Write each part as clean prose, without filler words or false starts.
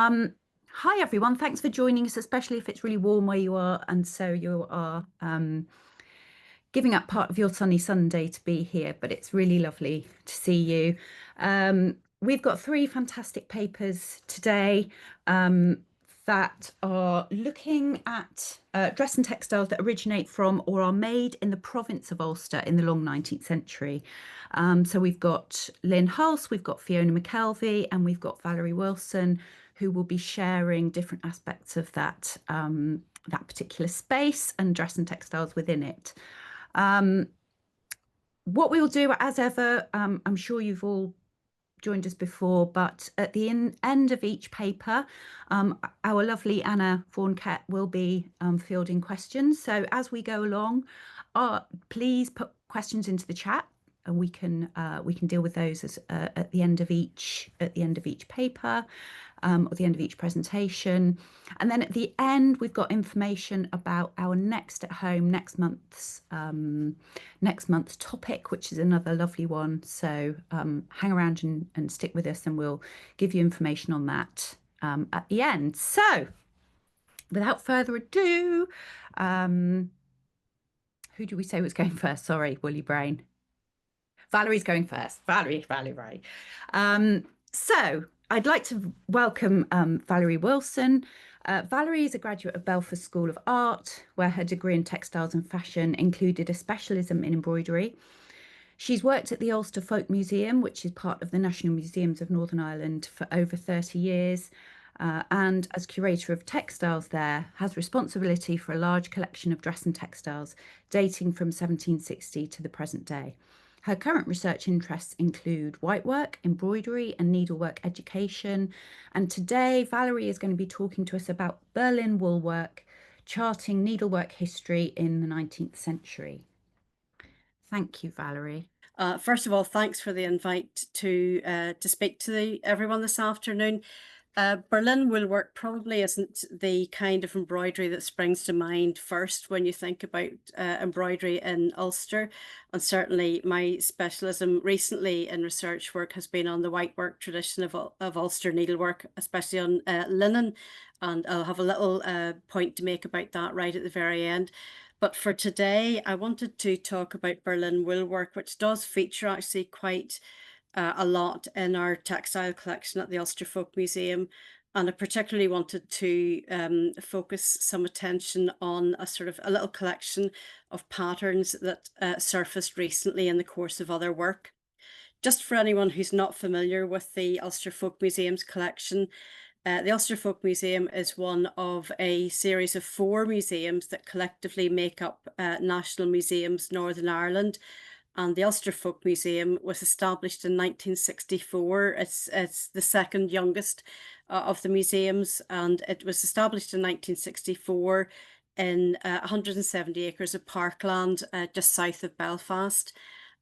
Um, Hi everyone, thanks for joining us, especially if it's really warm where you are, and so you are giving up part of your sunny Sunday to be here, but it's really lovely to see you. We've got three fantastic papers today that are looking at dress and textiles that originate from or are made in the province of Ulster in the long 19th century. So we've got Lynn Hulse, we've got Fiona McKelvey, and we've got Valerie Wilson, who will be sharing different aspects of that particular space and dress and textiles within it. What we'll do, as ever, I'm sure you've all joined us before, but at the end of each paper, our lovely Anna Vaughan-Kett will be fielding questions. So as we go along, please put questions into the chat, and we can deal with those at the end of each paper, or the end of each presentation. And then at the end, we've got information about our next at home next month's topic, which is another lovely one. So hang around and stick with us, and we'll give you information on that at the end. So without further ado, who do we say was going first? Sorry, woolly brain. Valerie's going first. Valerie. So I'd like to welcome Valerie Wilson. Valerie is a graduate of Belfast School of Art, where her degree in textiles and fashion included a specialism in embroidery. She's worked at the Ulster Folk Museum, which is part of the National Museums of Northern Ireland, for over 30 years. And as curator of textiles there, has responsibility for a large collection of dress and textiles dating from 1760 to the present day. Her current research interests include whitework, embroidery, and needlework education. And today, Valerie is going to be talking to us about Berlin woolwork, charting needlework history in the 19th century. Thank you, Valerie. First of all, thanks for the invite to speak to everyone this afternoon. Berlin woolwork probably isn't the kind of embroidery that springs to mind first when you think about embroidery in Ulster. And certainly my specialism recently in research work has been on the whitework tradition of Ulster needlework, especially on linen. And I'll have a little point to make about that right at the very end. But for today, I wanted to talk about Berlin woolwork, which does feature actually quite a lot in our textile collection at the Ulster Folk Museum. And I particularly wanted to focus some attention on a little collection of patterns that surfaced recently in the course of other work. Just for anyone who's not familiar with the Ulster Folk Museum's collection, the Ulster Folk Museum is one of a series of 4 museums that collectively make up National Museums Northern Ireland. And the Ulster Folk Museum was established in 1964. It's the second youngest of the museums, and it was established in 1964 in 170 acres of parkland just south of Belfast.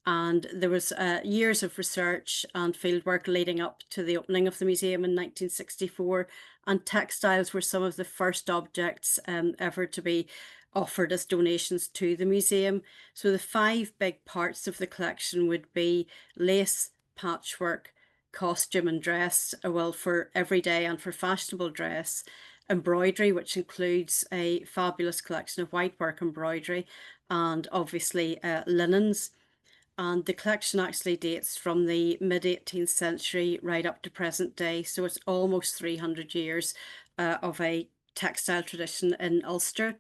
And there was years of research and fieldwork leading up to the opening of the museum in 1964. And textiles were some of the first objects ever to be offered as donations to the museum. So the 5 big parts of the collection would be lace, patchwork, costume and dress, well, for everyday and for fashionable dress, embroidery, which includes a fabulous collection of whitework embroidery, and obviously linens. And the collection actually dates from the mid-18th century right up to present day. So it's almost 300 years of a textile tradition in Ulster.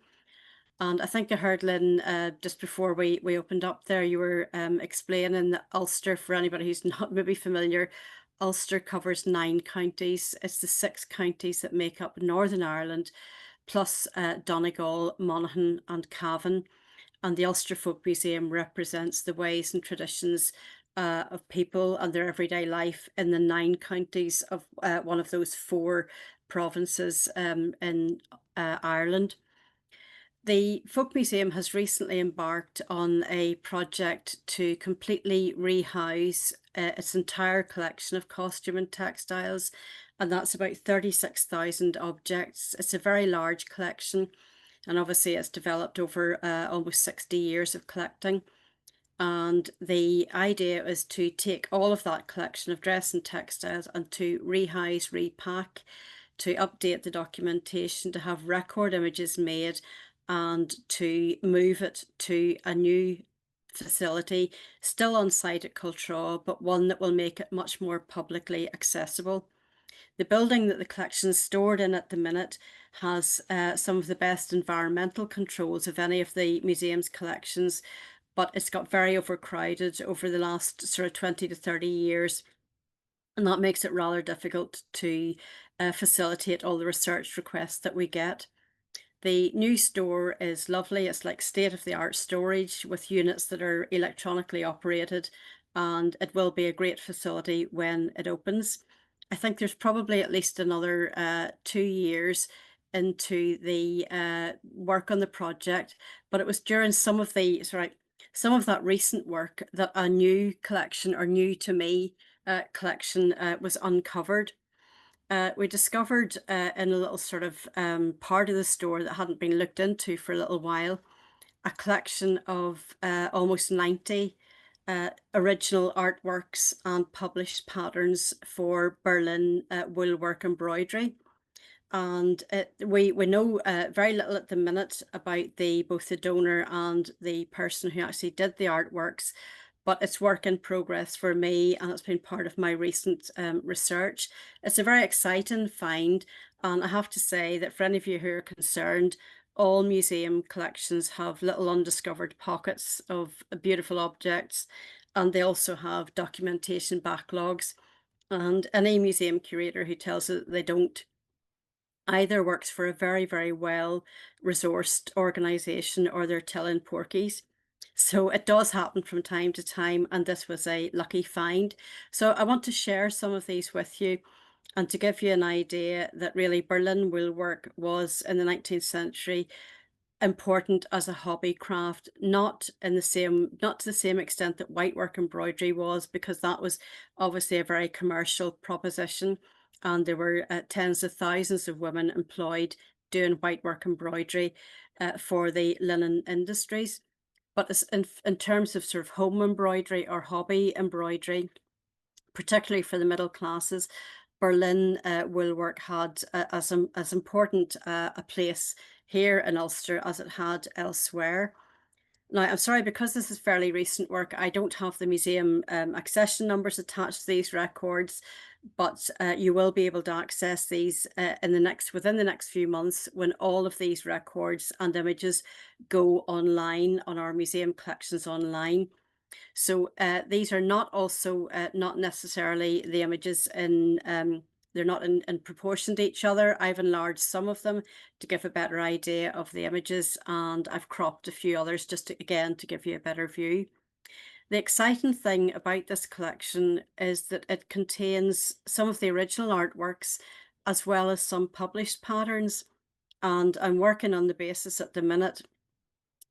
And I think I heard, Lynn, just before we opened up there, you were explaining that Ulster, for anybody who's not maybe familiar, Ulster covers 9 counties. It's the 6 counties that make up Northern Ireland, plus Donegal, Monaghan and Cavan. And the Ulster Folk Museum represents the ways and traditions of people and their everyday life in the 9 counties of one of those 4 provinces in Ireland. The Folk Museum has recently embarked on a project to completely rehouse its entire collection of costume and textiles, and that's about 36,000 objects. It's a very large collection, and obviously it's developed over almost 60 years of collecting. And the idea is to take all of that collection of dress and textiles and to rehouse, repack, to update the documentation, to have record images made, and to move it to a new facility, still on site at Cultraw, but one that will make it much more publicly accessible. The building that the collection is stored in at the minute has some of the best environmental controls of any of the museum's collections, but it's got very overcrowded over the last sort of 20 to 30 years. And that makes it rather difficult to facilitate all the research requests that we get. The new store is lovely. It's like state-of-the-art storage with units that are electronically operated, and it will be a great facility when it opens. I think there's probably at least another 2 years into the work on the project, but it was during some of that recent work that a new collection, or new to me collection, was uncovered. We discovered in a little sort of part of the store that hadn't been looked into for a little while, a collection of almost 90 original artworks and published patterns for Berlin woolwork embroidery. And we know very little at the minute about both the donor and the person who actually did the artworks, but it's work in progress for me, and it's been part of my recent research. It's a very exciting find, and I have to say that for any of you who are concerned, all museum collections have little undiscovered pockets of beautiful objects, and they also have documentation backlogs. And any museum curator who tells you that they don't either works for a very, very well resourced organisation, or they're telling porkies. So it does happen from time to time, and this was a lucky find. So I want to share some of these with you, and to give you an idea that really Berlin woolwork was in the 19th century important as a hobby craft, not to the same extent that whitework embroidery was, because that was obviously a very commercial proposition, and there were tens of thousands of women employed doing whitework embroidery for the linen industries. But in terms of sort of home embroidery or hobby embroidery, particularly for the middle classes, Berlin woolwork had as important a place here in Ulster as it had elsewhere. Now, I'm sorry, because this is fairly recent work, I don't have the museum accession numbers attached to these records, but you will be able to access these within the next few months, when all of these records and images go online on our museum collections online. So these are not necessarily the images they're not in proportion to each other. I've enlarged some of them to give a better idea of the images, and I've cropped a few others just to give you a better view. The exciting thing about this collection is that it contains some of the original artworks, as well as some published patterns. And I'm working on the basis at the minute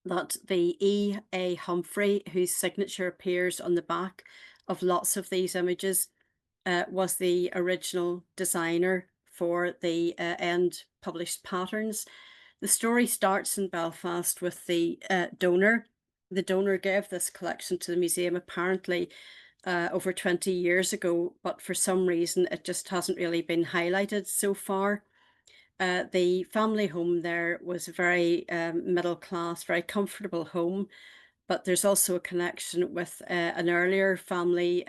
that the E.A. Humphrey, whose signature appears on the back of lots of these images, was the original designer for the end published patterns. The story starts in Belfast with the donor. The donor gave this collection to the museum apparently over 20 years ago, but for some reason it just hasn't really been highlighted so far. The family home there was a very middle class, very comfortable home, but there's also a connection with an earlier family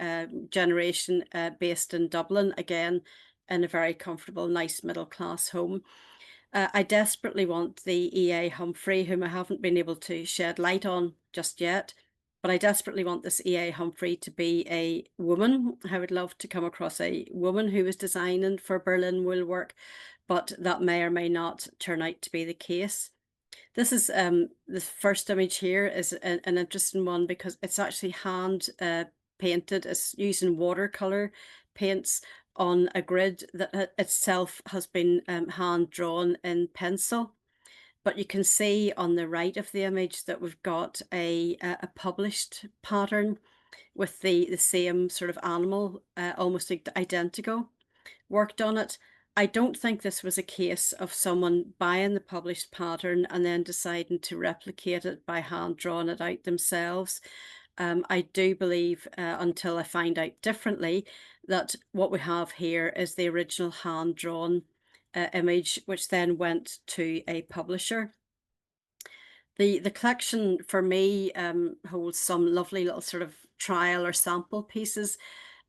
generation based in Dublin, again in a very comfortable, nice middle class home. I desperately want the E.A. Humphrey, whom I haven't been able to shed light on just yet, but I desperately want this E.A. Humphrey to be a woman. I would love to come across a woman who was designing for Berlin woolwork, but that may or may not turn out to be the case. This is the first image here is an interesting one, because it's actually hand painted. It's using watercolor paints on a grid that itself has been hand drawn in pencil. But you can see on the right of the image that we've got a published pattern with the same sort of animal, almost identical, worked on it. I don't think this was a case of someone buying the published pattern and then deciding to replicate it by hand drawing it out themselves. I do believe, until I find out differently, that what we have here is the original hand drawn image, which then went to a publisher. The collection for me holds some lovely little sort of trial or sample pieces.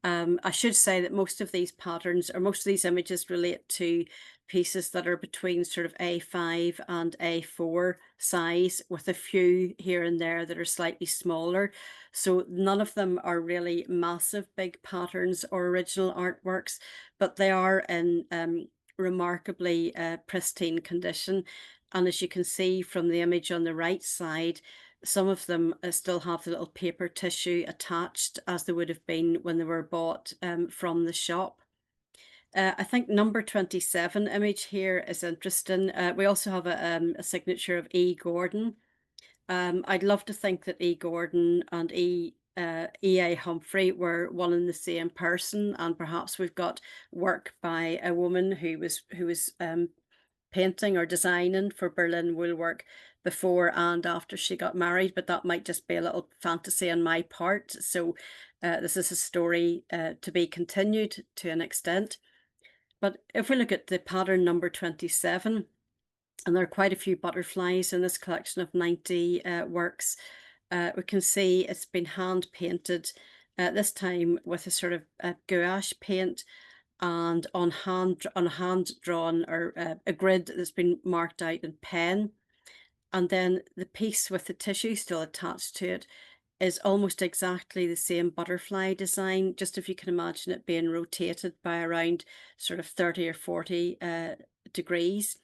I should say that most of these patterns or most of these images relate to pieces that are between sort of A5 and A4 size, with a few here and there that are slightly smaller. So none of them are really massive big patterns or original artworks, but they are in remarkably pristine condition. And as you can see from the image on the right side, some of them still have the little paper tissue attached, as they would have been when they were bought from the shop. I think number 27 image here is interesting. We also have a signature of E. Gordon. I'd love to think that E. Gordon and E.A. Humphrey were one and the same person, and perhaps we've got work by a woman who was painting or designing for Berlin Woolwork before and after she got married, but that might just be a little fantasy on my part. So this is a story to be continued to an extent. But if we look at the pattern number 27, and there are quite a few butterflies in this collection of 90 works, we can see it's been hand painted, this time with a sort of gouache paint, and on a hand drawn or a grid that's been marked out in pen. And then the piece with the tissue still attached to it is almost exactly the same butterfly design, just if you can imagine it being rotated by around sort of 30 or 40 degrees.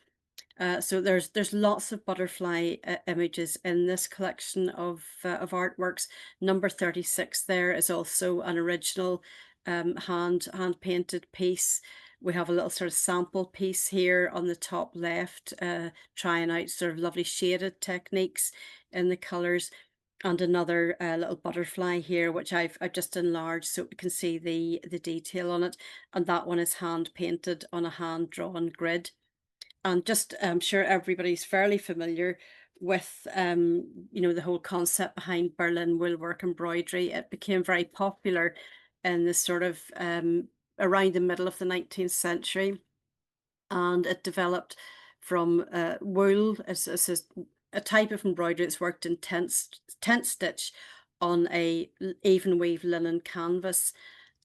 So there's lots of butterfly images in this collection of artworks. Number 36 there is also an original hand painted piece. We have a little sort of sample piece here on the top left, trying out sort of lovely shaded techniques in the colours, and another little butterfly here, which I've just enlarged so we can see the detail on it. And that one is hand painted on a hand drawn grid. And just I'm sure everybody's fairly familiar with the whole concept behind Berlin woolwork embroidery. It became very popular in the sort of around the middle of the 19th century, and it developed from wool as a type of embroidery that's worked in tent stitch on a even weave linen canvas.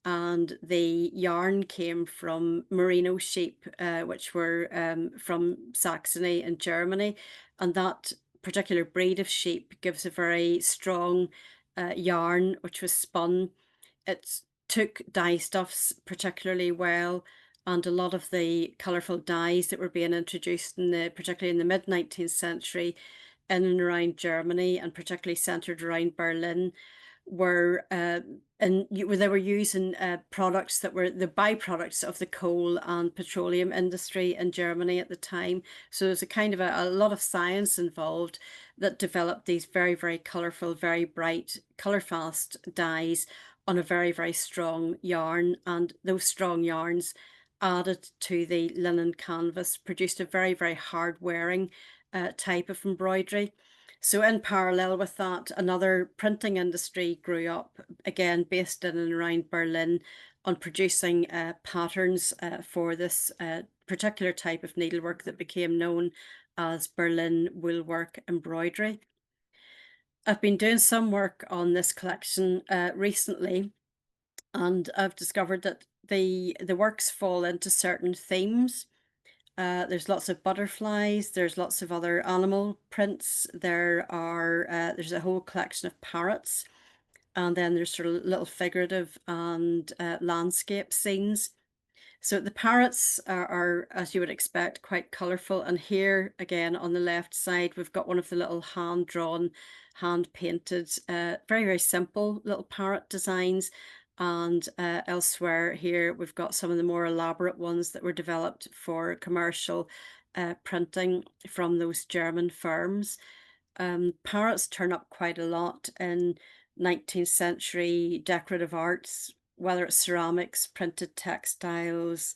And the yarn came from merino sheep, which were from Saxony in Germany. And that particular breed of sheep gives a very strong yarn, which was spun. It took dye stuffs particularly well, and a lot of the colourful dyes that were being introduced particularly in the mid-19th century in and around Germany, and particularly centred around Berlin, were they were using products that were the byproducts of the coal and petroleum industry in Germany at the time. So there's a kind of a lot of science involved that developed these very, very colourful, very bright, colour-fast dyes on a very, very strong yarn. And those strong yarns added to the linen canvas produced a very, very hard-wearing type of embroidery. So in parallel with that, another printing industry grew up, again based in and around Berlin, on producing patterns for this particular type of needlework that became known as Berlin woolwork embroidery. I've been doing some work on this collection recently, and I've discovered that the works fall into certain themes. There's lots of butterflies, there's lots of other animal prints, there's a whole collection of parrots, and then there's sort of little figurative and landscape scenes. So the parrots are, as you would expect, quite colourful. And here again on the left side, we've got one of the little hand-drawn, hand-painted, very, very simple little parrot designs. And elsewhere here, we've got some of the more elaborate ones that were developed for commercial printing from those German firms. Parrots turn up quite a lot in 19th century decorative arts, whether it's ceramics, printed textiles,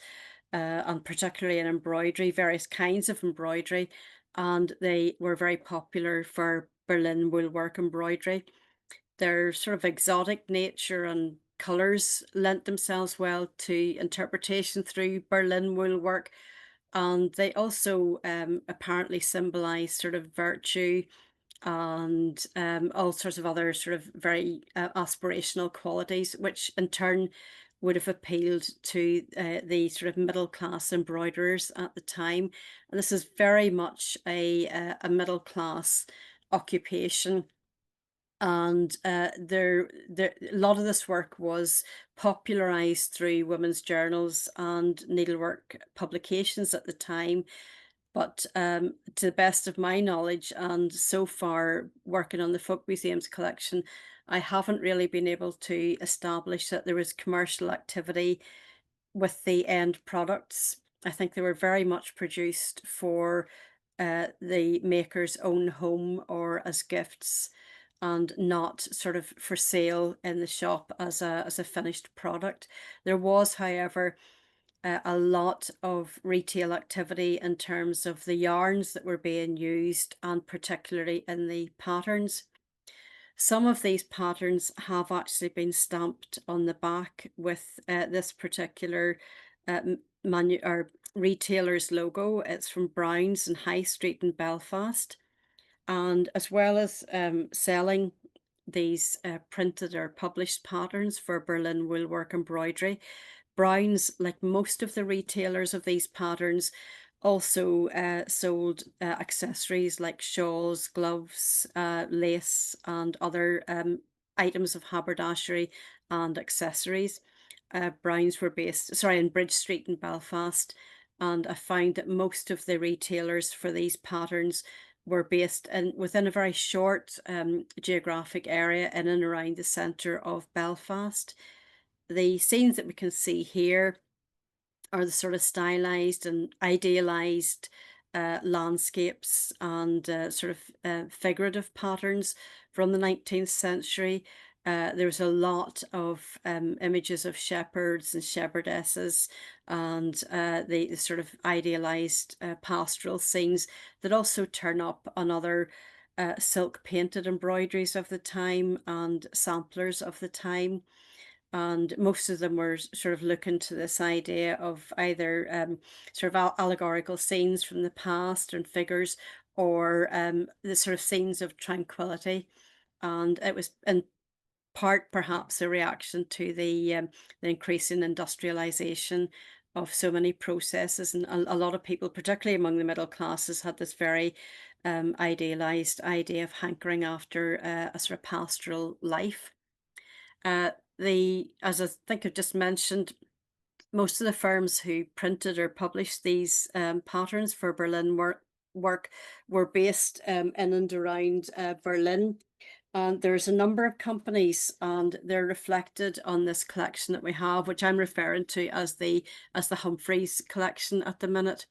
and particularly in embroidery, various kinds of embroidery. And they were very popular for Berlin woolwork embroidery. Their sort of exotic nature and colours lent themselves well to interpretation through Berlin woolwork. And they also apparently symbolize sort of virtue and all sorts of other sort of very aspirational qualities, which in turn would have appealed to the sort of middle class embroiderers at the time. And this is very much a middle class occupation. And a lot of this work was popularized through women's journals and needlework publications at the time. But to the best of my knowledge, and so far working on the Folk Museum's collection, I haven't really been able to establish that there was commercial activity with the end products. I think they were very much produced for the maker's own home or as gifts, and not sort of for sale in the shop as a finished product. There was, however, a lot of retail activity in terms of the yarns that were being used, and particularly in the patterns. Some of these patterns have actually been stamped on the back with this particular or retailer's logo. It's from Brown's in High Street in Belfast. And as well as selling these printed or published patterns for Berlin Woolwork Embroidery, Brown's, like most of the retailers of these patterns, also sold accessories like shawls, gloves, lace, and other items of haberdashery and accessories. Brown's were based, sorry, in Bridge Street in Belfast, and I found that most of the retailers for these patterns were based in within a very short geographic area in and around the centre of Belfast. The scenes that we can see here are the sort of stylized and idealized landscapes and sort of figurative patterns from the 19th century. There was a lot of images of shepherds and shepherdesses, and the sort of idealized pastoral scenes that also turn up on other silk painted embroideries of the time and samplers of the time. And most of them were sort of looking to this idea of either sort of allegorical scenes from the past and figures, or the sort of scenes of tranquility. And it was in part perhaps a reaction to the increasing industrialization of so many processes. And a lot of people, particularly among the middle classes, had this very idealized idea of hankering after a sort of pastoral life. As I think I've just mentioned, most of the firms who printed or published these patterns for Berlin work were based in and around Berlin. And there's a number of companies, and they're reflected on this collection that we have, which I'm referring to as the Humphreys collection at the minute.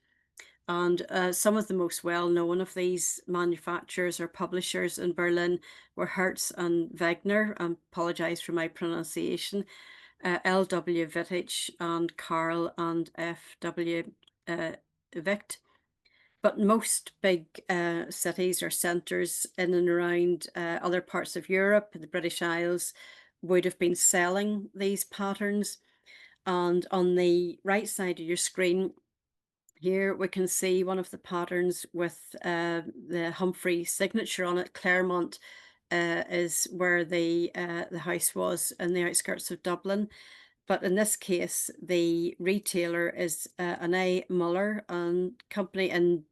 And some of the most well-known of these manufacturers or publishers in Berlin were Hertz and Wegner. I apologize for my pronunciation. L.W. Wittich and Karl and F.W. Wicht. But most big cities or centres in and around other parts of Europe, the British Isles, would have been selling these patterns. And on the right side of your screen, here we can see one of the patterns with the Humphrey signature on it. Claremont is where the house was in the outskirts of Dublin. But in this case, the retailer is an A. Muller and Company in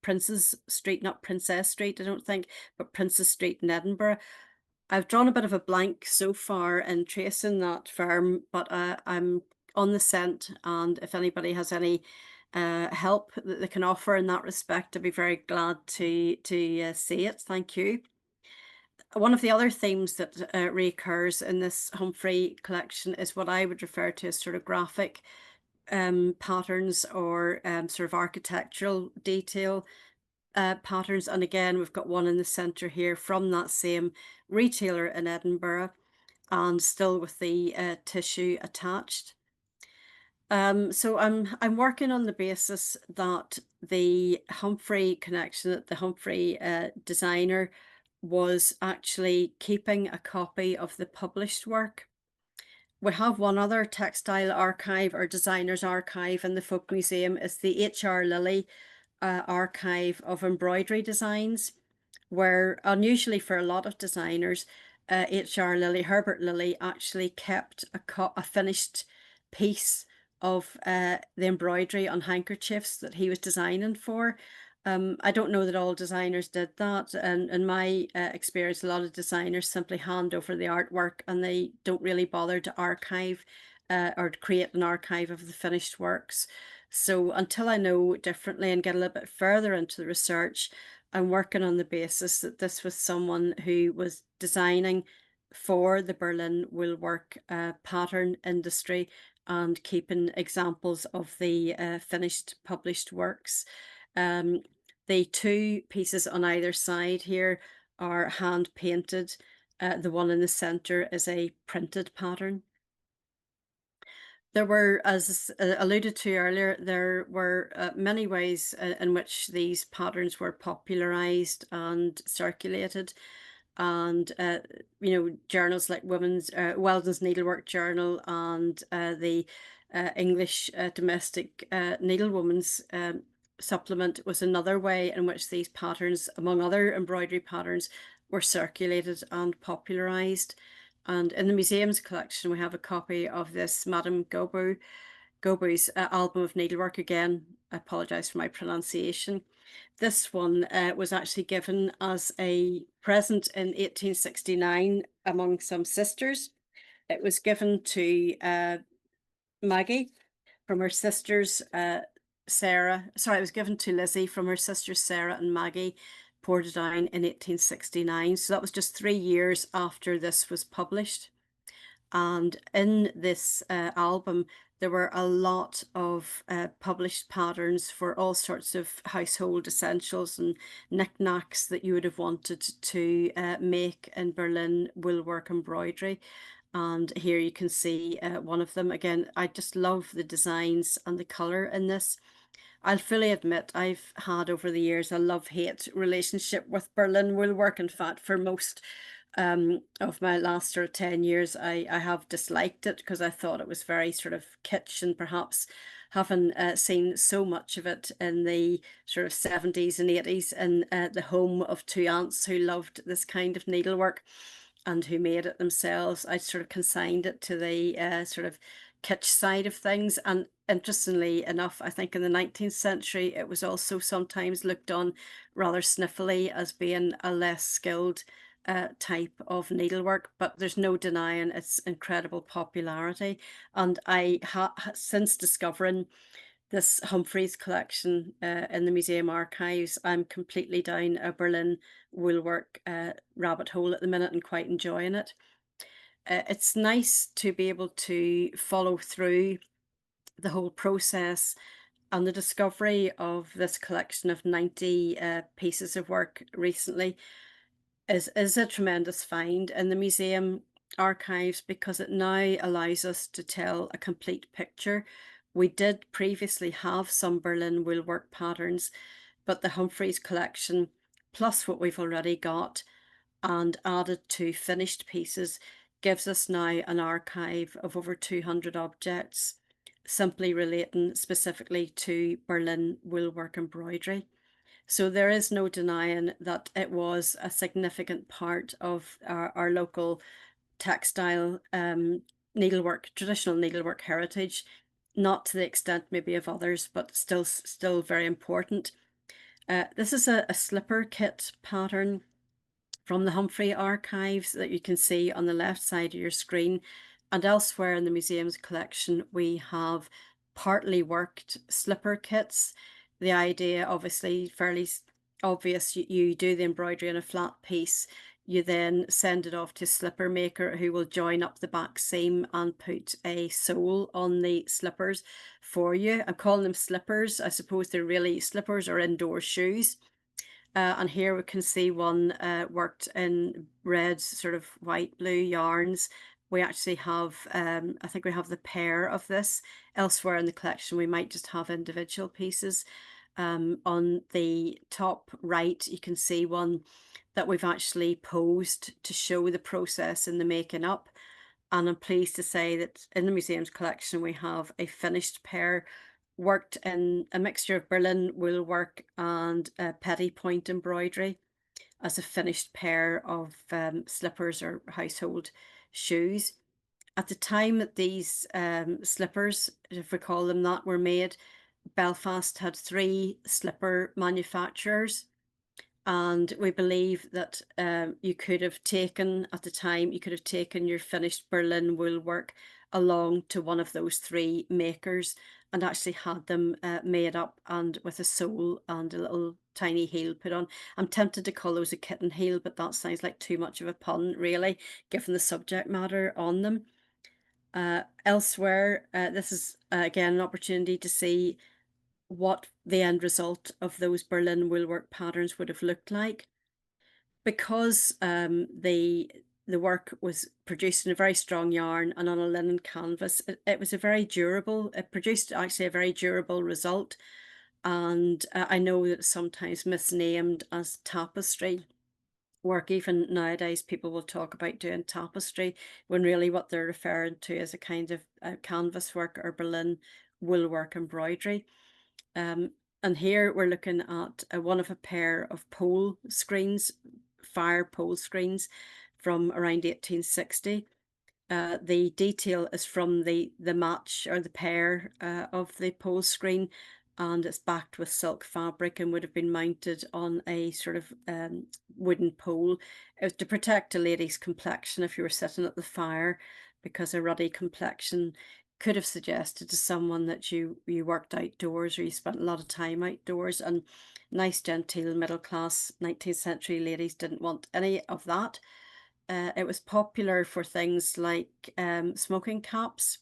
Princes Street, not Princess Street, I don't think, but Princess Street in Edinburgh. I've drawn a bit of a blank so far in tracing that firm, but I'm on the scent, and if anybody has any help that they can offer in that respect, I'd be very glad to see it. Thank you. One of the other themes that reoccurs in this Humphrey collection is what I would refer to as sort of graphic patterns, or sort of architectural detail patterns. And again, we've got one in the centre here from that same retailer in Edinburgh, and still with the tissue attached. So I'm working on the basis that the Humphrey connection, that the Humphrey designer was actually keeping a copy of the published work. we have one other textile archive or designers archive in the Folk Museum. It's the H.R. Lilly archive of embroidery designs, where unusually for a lot of designers, H.R. Lilly, Herbert Lilly, actually kept a finished piece of the embroidery on handkerchiefs that he was designing for. I don't know that all designers did that, and in my experience, a lot of designers simply hand over the artwork and they don't really bother to archive or to create an archive of the finished works. So until I know differently and get a little bit further into the research, I'm working on the basis that this was someone who was designing for the Berlin woolwork pattern industry and keeping examples of the finished published works. The two pieces on either side here are hand painted. The one in the center is a printed pattern. There were, as alluded to earlier, there were many ways in which these patterns were popularized and circulated. And, journals like Weldon's Needlework Journal and the English Domestic Needlewoman's supplement was another way in which these patterns, among other embroidery patterns, were circulated and popularized. And in the museum's collection, we have a copy of this Madame Gobu's album of needlework. Again, I apologize for my pronunciation. This one was actually given as a present in 1869 among some sisters. It was given to Maggie from her sisters, Sarah. Sorry, it was given to Lizzie from her sisters, Sarah and Maggie, Portadown in 1869. So that was just 3 years after this was published. And in this album, there were a lot of published patterns for all sorts of household essentials and knickknacks that you would have wanted to make in Berlin woolwork embroidery. And here you can see one of them. Again, I just love the designs and the color in this. I'll fully admit I've had over the years a love-hate relationship with Berlin woolwork. In fact, for most of my last sort of 10 years, I have disliked it because I thought it was very sort of kitsch, and perhaps having seen so much of it in the sort of 70s and 80s in the home of two aunts who loved this kind of needlework and who made it themselves, I sort of consigned it to the sort of kitsch side of things. And interestingly enough, I think in the 19th century, it was also sometimes looked on rather sniffily as being a less skilled type of needlework, but there's no denying its incredible popularity. And I since discovering this Humphreys collection in the museum archives, I'm completely down a Berlin woolwork rabbit hole at the minute and quite enjoying it. It's nice to be able to follow through the whole process, and the discovery of this collection of 90 pieces of work recently is a tremendous find in the museum archives, because it now allows us to tell a complete picture. We did previously have some Berlin woolwork patterns, but the Humphreys collection, plus what we've already got and added to finished pieces, gives us now an archive of over 200 objects, simply relating specifically to Berlin woolwork embroidery. So there is no denying that it was a significant part of our local textile needlework, traditional needlework heritage, not to the extent maybe of others, but still very important. This is a slipper kit pattern from the Humphrey archives that you can see on the left side of your screen. And elsewhere in the museum's collection, we have partly worked slipper kits. The idea, obviously fairly obvious, you do the embroidery in a flat piece, you then send it off to a slipper maker who will join up the back seam and put a sole on the slippers for you. I'm calling them slippers. I suppose they're really slippers or indoor shoes. And here we can see one worked in red, sort of white, blue yarns. We actually have, I think we have the pair of this. Elsewhere in the collection, we might just have individual pieces. On the top right, you can see one that we've actually posed to show the process in the making up. And I'm pleased to say that in the museum's collection, we have a finished pair worked in a mixture of Berlin wool work and petty point embroidery as a finished pair of slippers or household shoes. At the time that these slippers, if we call them that, were made, Belfast had 3 slipper manufacturers, and we believe that you could have taken, at the time, you could have taken your finished Berlin wool work along to one of those 3 makers and actually had them made up and with a sole and a little tiny heel put on. I'm tempted to call those a kitten heel, but that sounds like too much of a pun, really, given the subject matter on them. Elsewhere, this is again an opportunity to see what the end result of those Berlin woolwork patterns would have looked like. Because the work was produced in a very strong yarn and on a linen canvas, it was a very durable, it produced actually a very durable result. And I know that it's sometimes misnamed as tapestry work. Even nowadays, people will talk about doing tapestry when really what they're referring to is a kind of canvas work or Berlin woolwork embroidery. And here we're looking at one of a pair of pole screens, fire pole screens from around 1860. The detail is from the match or the pair of the pole screen, and it's backed with silk fabric and would have been mounted on a sort of wooden pole. It was to protect a lady's complexion if you were sitting at the fire, because a ruddy complexion could have suggested to someone that you worked outdoors or you spent a lot of time outdoors, and nice genteel middle class 19th century ladies didn't want any of that. It was popular for things like smoking caps.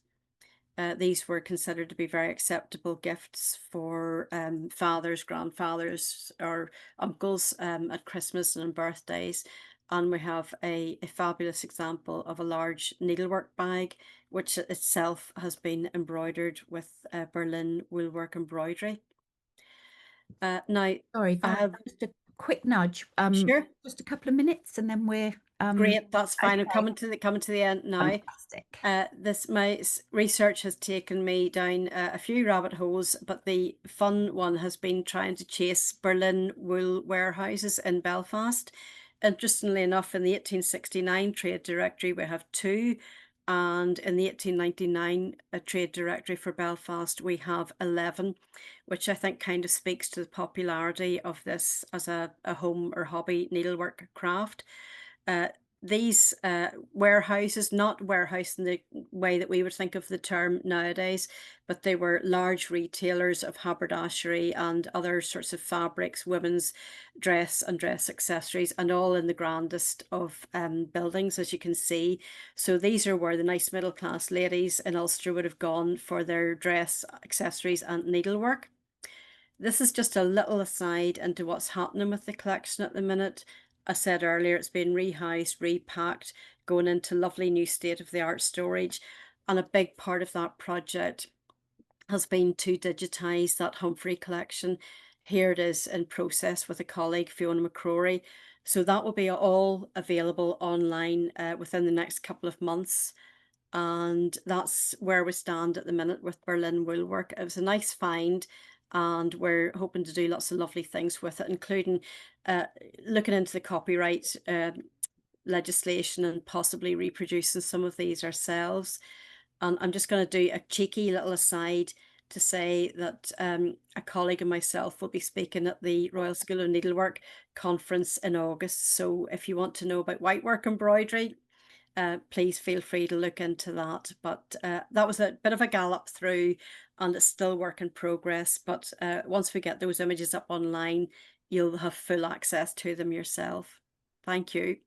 These were considered to be very acceptable gifts for fathers, grandfathers, or uncles at Christmas and on birthdays. And we have a fabulous example of a large needlework bag, which itself has been embroidered with Berlin woolwork embroidery. Now, Sorry, I Val, have, just a quick nudge. sure. Just a couple of minutes, and then we're Great, that's fine. I'm okay. coming to the end now. Fantastic. My research has taken me down a few rabbit holes, but the fun one has been trying to chase Berlin wool warehouses in Belfast. Interestingly enough, in the 1869 trade directory, we have 2, and in the 1899 trade directory for Belfast, we have 11, which I think kind of speaks to the popularity of this as a home or hobby needlework craft. These warehouses, not warehouse in the way that we would think of the term nowadays, but they were large retailers of haberdashery and other sorts of fabrics, women's dress and dress accessories, and all in the grandest of buildings, as you can see. So these are where the nice middle class ladies in Ulster would have gone for their dress accessories and needlework. This is just a little aside into what's happening with the collection at the minute. I said earlier, it's been rehoused, repacked, going into lovely new state-of-the-art storage. And a big part of that project has been to digitise that Humphrey collection. Here it is in process with a colleague, Fiona McCrory. So that will be all available online within the next couple of months. And that's where we stand at the minute with Berlin woolwork. It was a nice find, and we're hoping to do lots of lovely things with it, including looking into the copyright legislation and possibly reproducing some of these ourselves. And I'm just going to do a cheeky little aside to say that a colleague and myself will be speaking at the Royal School of Needlework conference in August. So if you want to know about whitework embroidery, please feel free to look into that. But that was a bit of a gallop through, and it's still work in progress. But once we get those images up online, you'll have full access to them yourself. Thank you.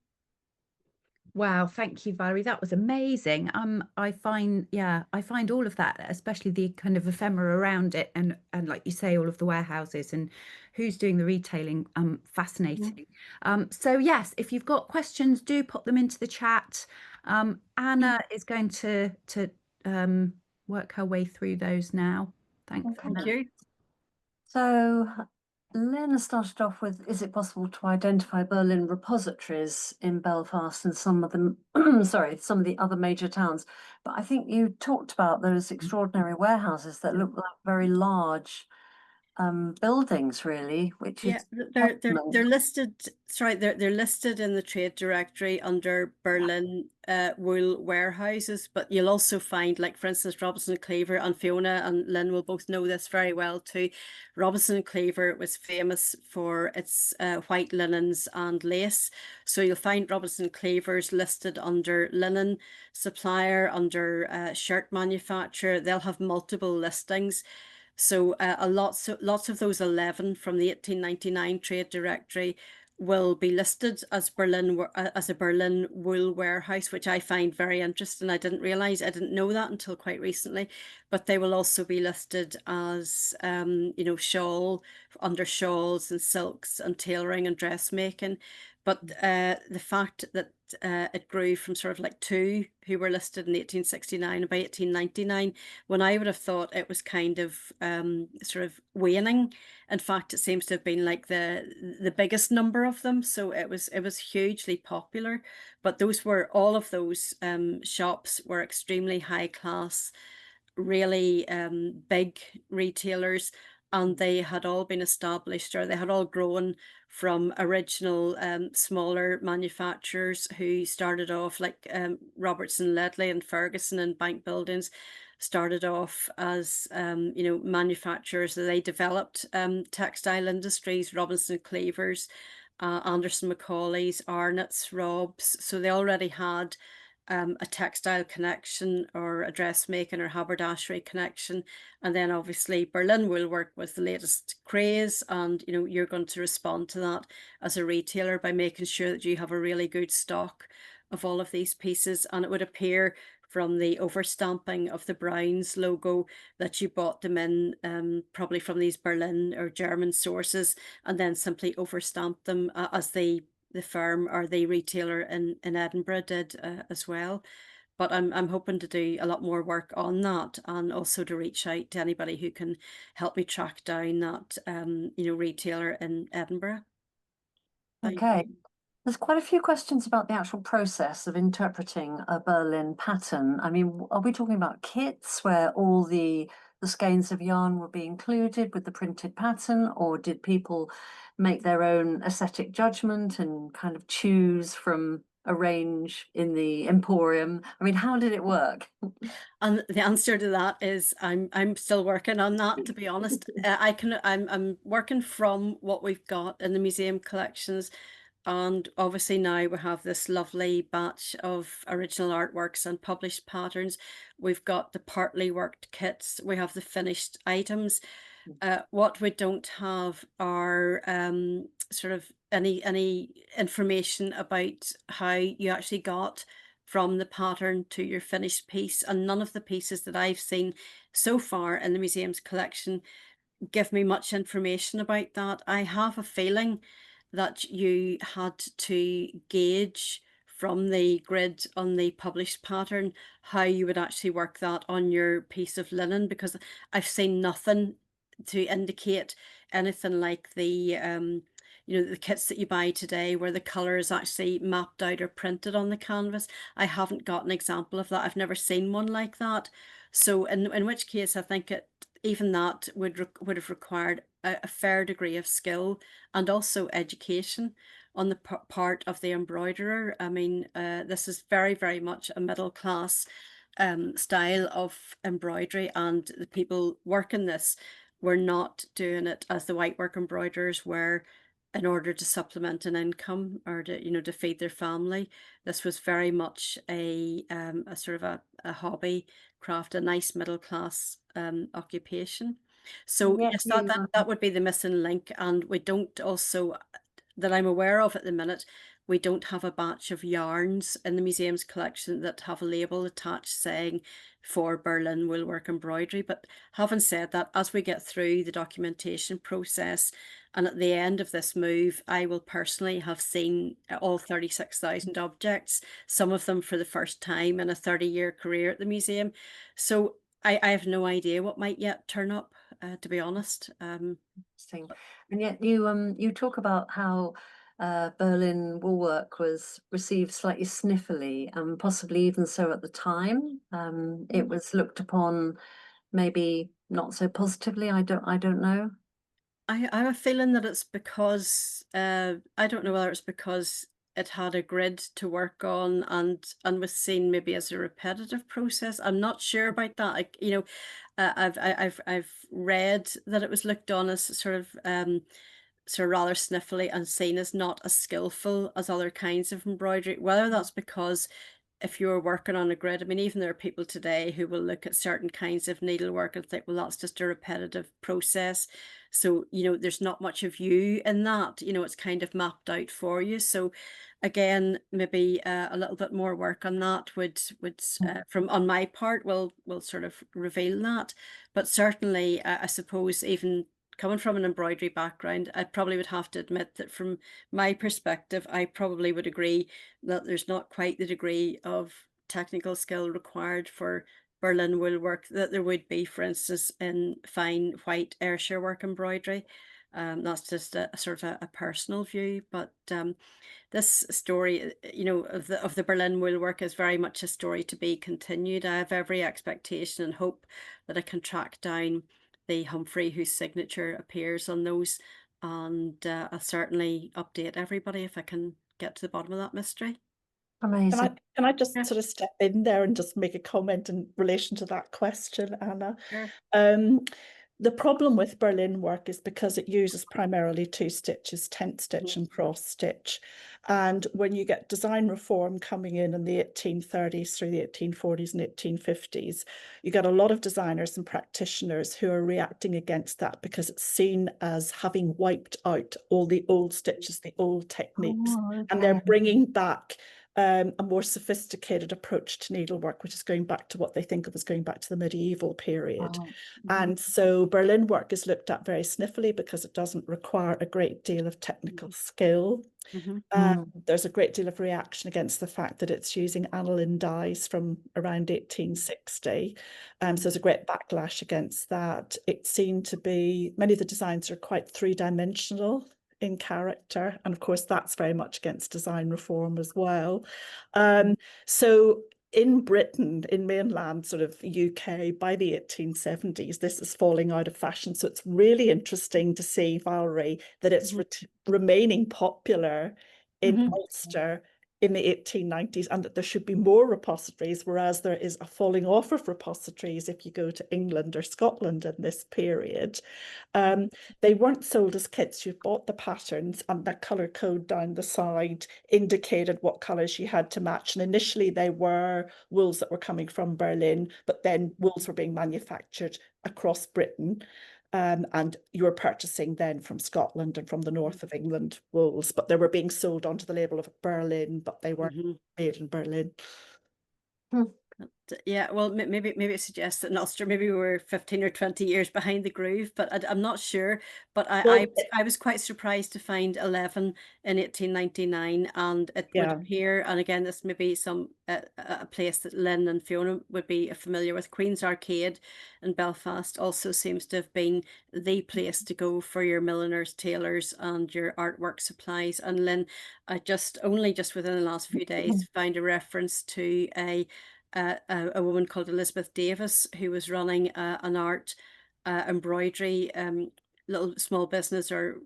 Wow, thank you, Valerie. That was amazing. I find, yeah, I find all of that, especially the kind of ephemera around it, and like you say, all of the warehouses and who's doing the retailing, fascinating. So yes, if you've got questions, do pop them into the chat. Anna is going to work her way through those now. Thanks, Thank Anna. you. So Lynn started off with, is it possible to identify Berlin repositories in Belfast and some of them, sorry, some of the other major towns? But I think you talked about those extraordinary warehouses that look like very large buildings, really, which Yeah, is they're testament. listed. Sorry, they're listed in the trade directory under Berlin wool warehouses. But you'll also find, like for instance, Robinson Cleaver, and Fiona and Lynn will both know this very well too. Robinson Cleaver was famous for its white linens and lace. So you'll find Robinson Cleavers listed under linen supplier, under shirt manufacturer. They'll have multiple listings. So lots of those 11 from the 1899 trade directory will be listed as as a Berlin wool warehouse, which I find very interesting. I didn't realize, I didn't know that until quite recently. But they will also be listed as under shawls and silks and tailoring and dressmaking. But the fact that it grew from sort of like two who were listed in 1869, and by 1899, when I would have thought it was kind of sort of waning. In fact, it seems to have been like the biggest number of them. So it was hugely popular. But all of those shops were extremely high class, really big retailers, and they had all been established, or they had all grown from original smaller manufacturers who started off like Robertson Ledley and Ferguson and Bank Buildings started off as manufacturers. They developed textile industries, Robinson Cleavers, Anderson Macaulay's, Arnott's, Rob's. So they already had a textile connection or a dressmaking or haberdashery connection. And then obviously Berlin woolwork was the latest craze, and you're going to respond to that as a retailer by making sure that you have a really good stock of all of these pieces. And it would appear from the overstamping of the Browns logo that you bought them in probably from these Berlin or German sources, and then simply overstamped them as the firm or the retailer in Edinburgh did as well. But I'm hoping to do a lot more work on that, and also to reach out to anybody who can help me track down that retailer in Edinburgh. Thank Okay. you. There's quite a few questions about the actual process of interpreting a Berlin pattern. I mean, are we talking about kits where all the skeins of yarn will be included with the printed pattern, or did people make their own aesthetic judgment and kind of choose from a range in the emporium? I mean, how did it work? And the answer to that is I'm still working on that, to be honest. I'm working from what we've got in the museum collections. And obviously now we have this lovely batch of original artworks and published patterns. We've got the partly worked kits, we have the finished items. What we don't have are sort of any information about how you actually got from the pattern to your finished piece. And none of the pieces that I've seen so far in the museum's collection give me much information about that. I have a feeling that you had to gauge from the grid on the published pattern how you would actually work that on your piece of linen, because I've seen nothing to indicate anything like the kits that you buy today where the color is actually mapped out or printed on the canvas. I haven't got an example of that. I've never seen one like that. So in which case I think even that would have required a fair degree of skill and also education on the part of the embroiderer. I mean, this is very, very much a middle class style of embroidery, and the people working this were not doing it as the white work embroiderers were in order to supplement an income or to feed their family. This was very much a sort of a hobby craft, a nice middle class occupation. So Yet yes, you that would be the missing link. And we don't also, that I'm aware of at the minute, we don't have a batch of yarns in the museum's collection that have a label attached saying for Berlin woolwork embroidery. But having said that, as we get through the documentation process and at the end of this move, I will personally have seen all 36,000 objects, some of them for the first time in a 30-year career at the museum. So I have no idea what might yet turn up to be honest. Interesting. And yet you talk about how Berlin woolwork was received slightly sniffily, and possibly even so at the time. It was looked upon maybe not so positively. I don't know. I have a feeling that it's because I don't know whether it's because it had a grid to work on and was seen maybe as a repetitive process. I'm not sure about that. I've read that it was looked on as sort of rather sniffly and seen as not as skillful as other kinds of embroidery. Whether that's because if you're working on a grid, I mean, even there are people today who will look at certain kinds of needlework and think, well, that's just a repetitive process. So, there's not much of you in that, it's kind of mapped out for you. So again, maybe a little bit more work on that would from on my part will sort of reveal that. But certainly, I suppose even coming from an embroidery background, I probably would have to admit that from my perspective, I probably would agree that there's not quite the degree of technical skill required for Berlin woolwork that there would be, for instance, in fine white Ayrshire work embroidery. That's just a sort of a personal view, but this story, of the Berlin woolwork is very much a story to be continued. I have every expectation and hope that I can track down the Humphrey whose signature appears on those, and I'll certainly update everybody if I can get to the bottom of that mystery. Amazing. Can I just Yeah. sort of step in there and just make a comment in relation to that question, Anna? Sure. The problem with Berlin work is because it uses primarily two stitches, tent stitch and cross stitch. And when you get design reform coming in the 1830s through the 1840s and 1850s, you get a lot of designers and practitioners who are reacting against that because it's seen as having wiped out all the old stitches, the old techniques, Oh, and they're okay. bringing back a more sophisticated approach to needlework, which is going back to what they think of as going back to the medieval period. Oh, And so Berlin work is looked at very sniffily because it doesn't require a great deal of technical skill. There's a great deal of reaction against the fact that it's using aniline dyes from around 1860. So there's a great backlash against that. It seemed to be, many of the designs are quite three-dimensional in character, and of course that's very much against design reform as well. So in Britain, in mainland sort of UK, by the 1870s, this is falling out of fashion. So it's really interesting to see, Valerie, that it's remaining popular in Ulster in the 1890s, and that there should be more repositories, whereas there is a falling off of repositories if you go to England or Scotland in this period. They weren't sold as kits. You bought the patterns, and the colour code down the side indicated what colours you had to match. And initially they were wools that were coming from Berlin, but then wools were being manufactured across Britain. And you were purchasing then from Scotland and from the north of England wools, but they were being sold onto the label of Berlin, but they weren't made in Berlin. Yeah, well, maybe it suggests that in Ulster maybe we were 15 or 20 years behind the groove, but I'm not sure. But I was quite surprised to find 11 in 1899, and it would appear, and again, this may be a place that Lynn and Fiona would be familiar with. Queen's Arcade in Belfast also seems to have been the place to go for your milliners, tailors, and your artwork supplies. And Lynn, I just within the last few days found a reference to a woman called Elizabeth Davis, who was running an art embroidery little small business or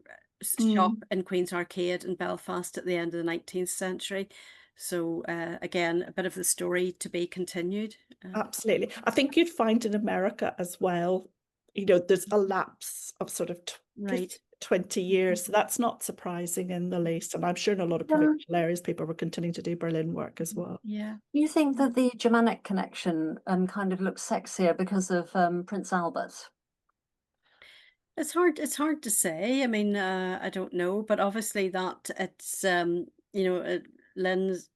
shop in Queen's Arcade in Belfast at the end of the 19th century. So again, a bit of the story to be continued. Absolutely. I think you'd find in America as well, there's a lapse of sort of 20 years. So that's not surprising in the least. And I'm sure in a lot of provincial areas, people were continuing to do Berlin work as well. Yeah. You think that the Germanic connection kind of looks sexier because of Prince Albert? It's hard to say. I mean, I don't know, but obviously that it's Lynn's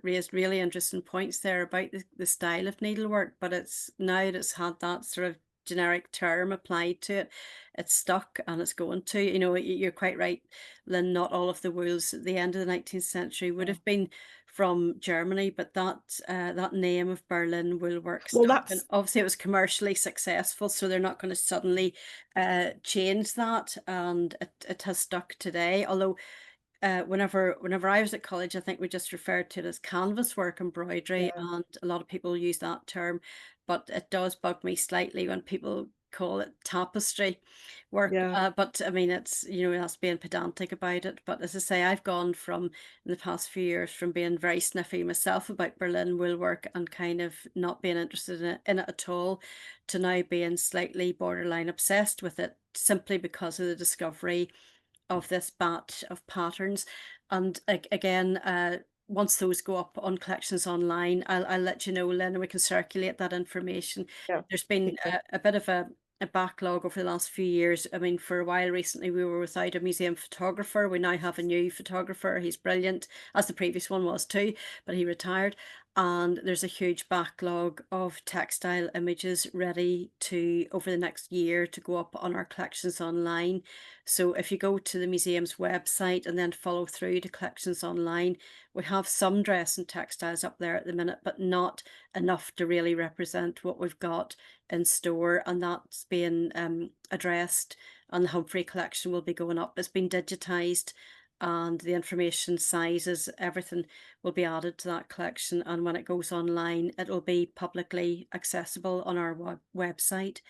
raised really interesting points there about the style of needlework, but it's now that it's had that sort of generic term applied to it, it's stuck and it's going to, you're quite right, Lynn, not all of the wools at the end of the 19th century would have been from Germany, but that name of Berlin Woolwork Well, stuck, and that's obviously it was commercially successful, so they're not going to suddenly change that, and it has stuck today. Although whenever I was at college, I think we just referred to it as canvas work embroidery, yeah, and a lot of people use that term, but it does bug me slightly when people call it tapestry work. yeah, But I mean, it's, you know, that's being pedantic about it. But as I say, I've gone from, in the past few years, from being very sniffy myself about Berlin woolwork and kind of not being interested in it at all, to now being slightly borderline obsessed with it, simply because of the discovery of this batch of patterns. And again, once those go up on collections online, I'll let you know, Lynn, and we can circulate that information. yeah. There's been Okay. a bit of a backlog over the last few years. I mean, for a while recently, we were without a museum photographer. We now have a new photographer. He's brilliant, as the previous one was too, but he retired. And there's a huge backlog of textile images ready to, over the next year, to go up on our collections online. So if you go to the museum's website and then follow through to collections online, we have some dress and textiles up there at the minute, but not enough to really represent what we've got in store, and that's being addressed, and the Humphrey collection will be going up. It's been digitized, and the information, sizes, everything will be added to that collection, and when it goes online, it'll be publicly accessible on our website.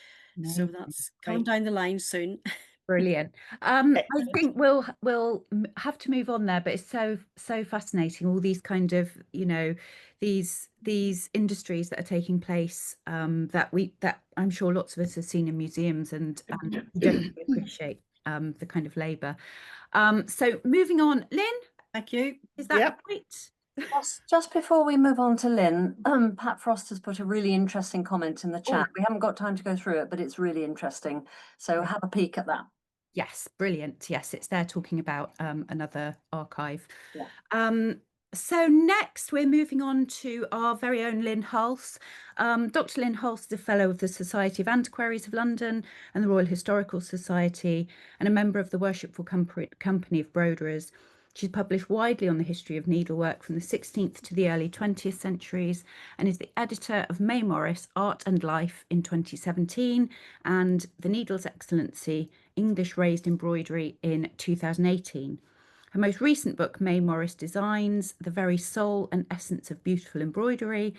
So Amazing. that's coming Great. down the line soon. Brilliant. I Excellent. think we'll have to move on there, but it's so fascinating, all these kind of, you know, these industries that are taking place, that I'm sure lots of us have seen in museums, and we don't really appreciate the kind of labour. So moving on, Lynn, Thank you. is that Yep. right? Just before we move on to Lynn, Pat Frost has put a really interesting comment in the chat. Oh. We haven't got time to go through it, but it's really interesting. So have a peek at that. Yes, brilliant. Yes, it's there talking about another archive. Yeah. So next we're moving on to our very own Lynn Hulse. Dr. Lynn Hulse is a fellow of the Society of Antiquaries of London and the Royal Historical Society, and a member of the Worshipful Company of Broderers. She's published widely on the history of needlework from the 16th to the early 20th centuries, and is the editor of May Morris, Art and Life in 2017, and The Needle's Excellency, English Raised Embroidery in 2018. Her most recent book, May Morris Designs, The Very Soul and Essence of Beautiful Embroidery.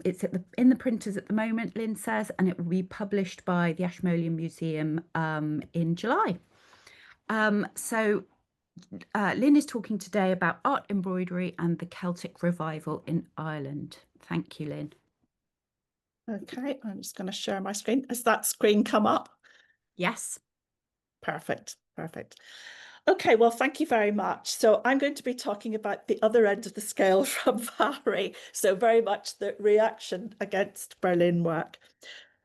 It's in the printers at the moment, Lynn says, and it will be published by the Ashmolean Museum in July. Lynn is talking today about art embroidery and the Celtic revival in Ireland. Thank you, Lynn. Okay, I'm just going to share my screen. Has that screen come up? Yes. Perfect, perfect. Okay, well, thank you very much. So I'm going to be talking about the other end of the scale from Valerie. So very much the reaction against Berlin work.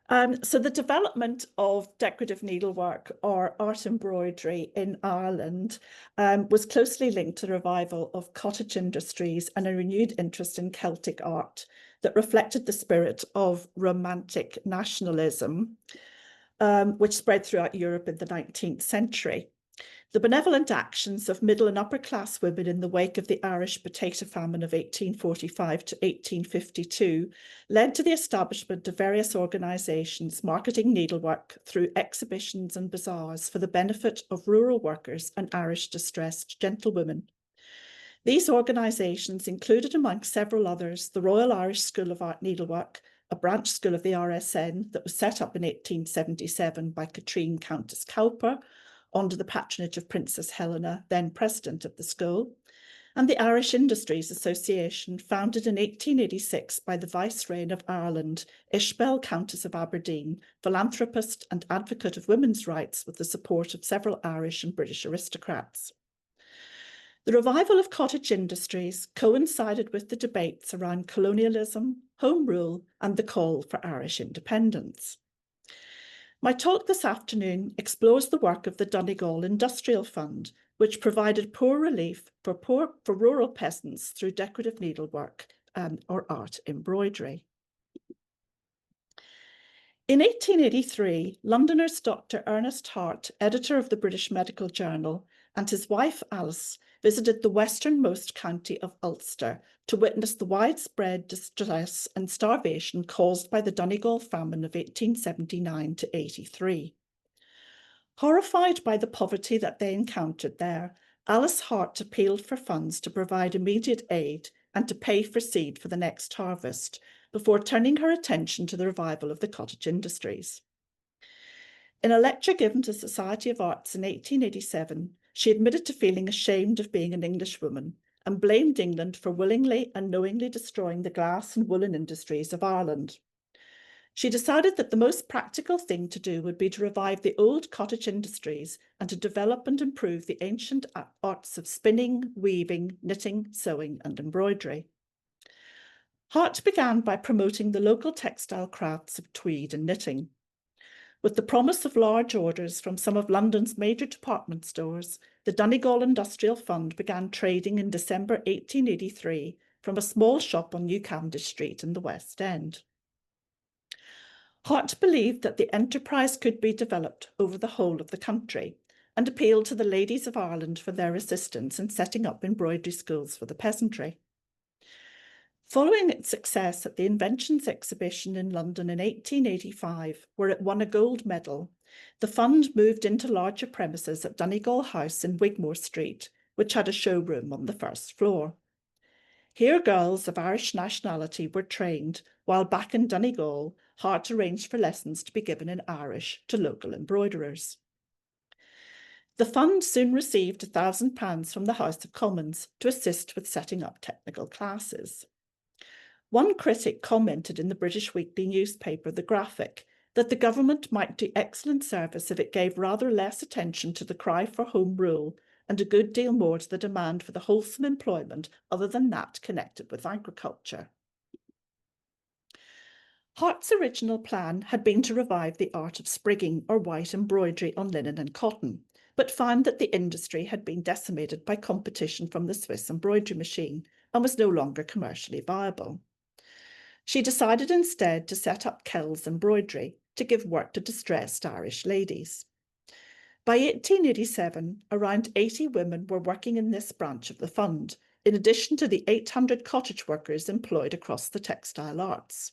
So the development of decorative needlework or art embroidery in Ireland was closely linked to the revival of cottage industries and a renewed interest in Celtic art that reflected the spirit of romantic nationalism, which spread throughout Europe in the 19th century. The benevolent actions of middle and upper class women in the wake of the Irish potato famine of 1845 to 1852 led to the establishment of various organisations marketing needlework through exhibitions and bazaars for the benefit of rural workers and Irish distressed gentlewomen. These organisations included, among several others, the Royal Irish School of Art Needlework, a branch school of the RSN that was set up in 1877 by Katrine Countess Cowper, under the patronage of Princess Helena, then president of the school, and the Irish Industries Association, founded in 1886 by the Viceroy of Ireland, Ishbel, Countess of Aberdeen, philanthropist and advocate of women's rights, with the support of several Irish and British aristocrats. The revival of cottage industries coincided with the debates around colonialism, home rule, and the call for Irish independence. My talk this afternoon explores the work of the Donegal Industrial Fund, which provided poor relief for rural peasants through decorative needlework or art embroidery. In 1883, Londoners Dr. Ernest Hart, editor of the British Medical Journal, and his wife Alice visited the westernmost county of Ulster to witness the widespread distress and starvation caused by the Donegal famine of 1879 to 83. Horrified by the poverty that they encountered there, Alice Hart appealed for funds to provide immediate aid and to pay for seed for the next harvest, before turning her attention to the revival of the cottage industries. In a lecture given to the Society of Arts in 1887, she admitted to feeling ashamed of being an Englishwoman and blamed England for willingly and knowingly destroying the glass and woolen industries of Ireland. She decided that the most practical thing to do would be to revive the old cottage industries and to develop and improve the ancient arts of spinning, weaving, knitting, sewing, and embroidery. Hart began by promoting the local textile crafts of tweed and knitting. With the promise of large orders from some of London's major department stores, the Donegal Industrial Fund began trading in December 1883 from a small shop on New Cavendish Street in the West End. Hart believed that the enterprise could be developed over the whole of the country and appealed to the ladies of Ireland for their assistance in setting up embroidery schools for the peasantry. Following its success at the Inventions Exhibition in London in 1885, where it won a gold medal, the fund moved into larger premises at Donegal House in Wigmore Street, which had a showroom on the first floor. Here girls of Irish nationality were trained, while back in Donegal, Hart arranged for lessons to be given in Irish to local embroiderers. The fund soon received £1,000 from the House of Commons to assist with setting up technical classes. One critic commented in the British weekly newspaper, The Graphic, that the government might do excellent service if it gave rather less attention to the cry for Home Rule and a good deal more to the demand for the wholesome employment other than that connected with agriculture. Hart's original plan had been to revive the art of sprigging or white embroidery on linen and cotton, but found that the industry had been decimated by competition from the Swiss embroidery machine and was no longer commercially viable. She decided instead to set up Kells Embroidery to give work to distressed Irish ladies. By 1887, around 80 women were working in this branch of the fund, in addition to the 800 cottage workers employed across the textile arts.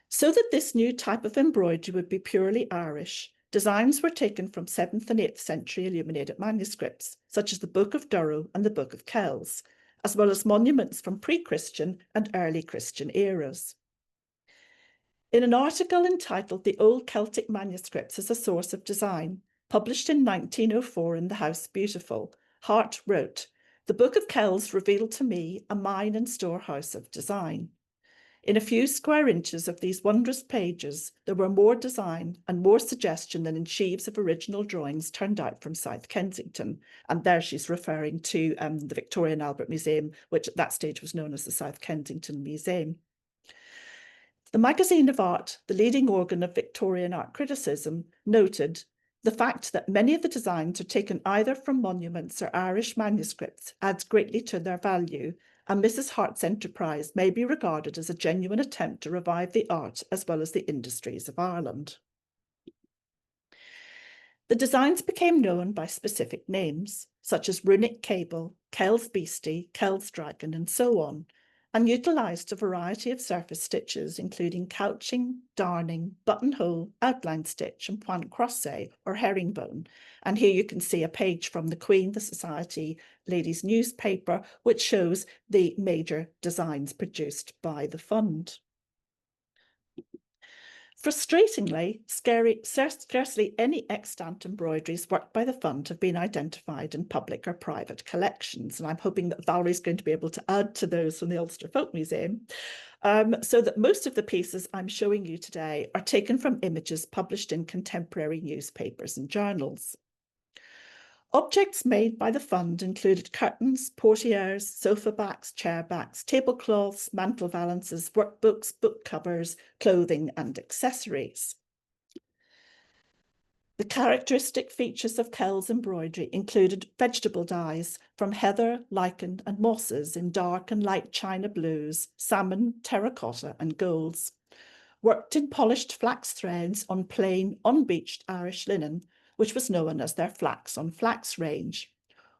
So that this new type of embroidery would be purely Irish, designs were taken from 7th and 8th century illuminated manuscripts, such as the Book of Durrow and the Book of Kells, as well as monuments from pre-Christian and early Christian eras. In an article entitled The Old Celtic Manuscripts as a Source of Design, published in 1904 in the House Beautiful, Hart wrote, "The Book of Kells revealed to me a mine and storehouse of design. In a few square inches of these wondrous pages, there were more design and more suggestion than in sheaves of original drawings turned out from South Kensington." And there she's referring to the Victoria and Albert Museum, which at that stage was known as the South Kensington Museum. The Magazine of Art, the leading organ of Victorian art criticism, noted the fact that many of the designs are taken either from monuments or Irish manuscripts adds greatly to their value, and Mrs. Hart's enterprise may be regarded as a genuine attempt to revive the art as well as the industries of Ireland. The designs became known by specific names, such as runic cable, Kells beastie, Kells dragon, and so on, and utilised a variety of surface stitches, including couching, darning, buttonhole, outline stitch, and point croisset, or herringbone. And here you can see a page from the Queen, the Society Ladies' newspaper, which shows the major designs produced by the fund. Frustratingly, scarcely any extant embroideries worked by the fund have been identified in public or private collections, and I'm hoping that Valerie's going to be able to add to those from the Ulster Folk Museum, so that most of the pieces I'm showing you today are taken from images published in contemporary newspapers and journals. Objects made by the fund included curtains, portieres, sofa backs, chair backs, tablecloths, mantle valances, workbooks, book covers, clothing, and accessories. The characteristic features of Kells embroidery included vegetable dyes from heather, lichen, and mosses in dark and light china blues, salmon, terracotta, and golds. worked in polished flax threads on plain, unbleached Irish linen, which was known as their flax on flax range,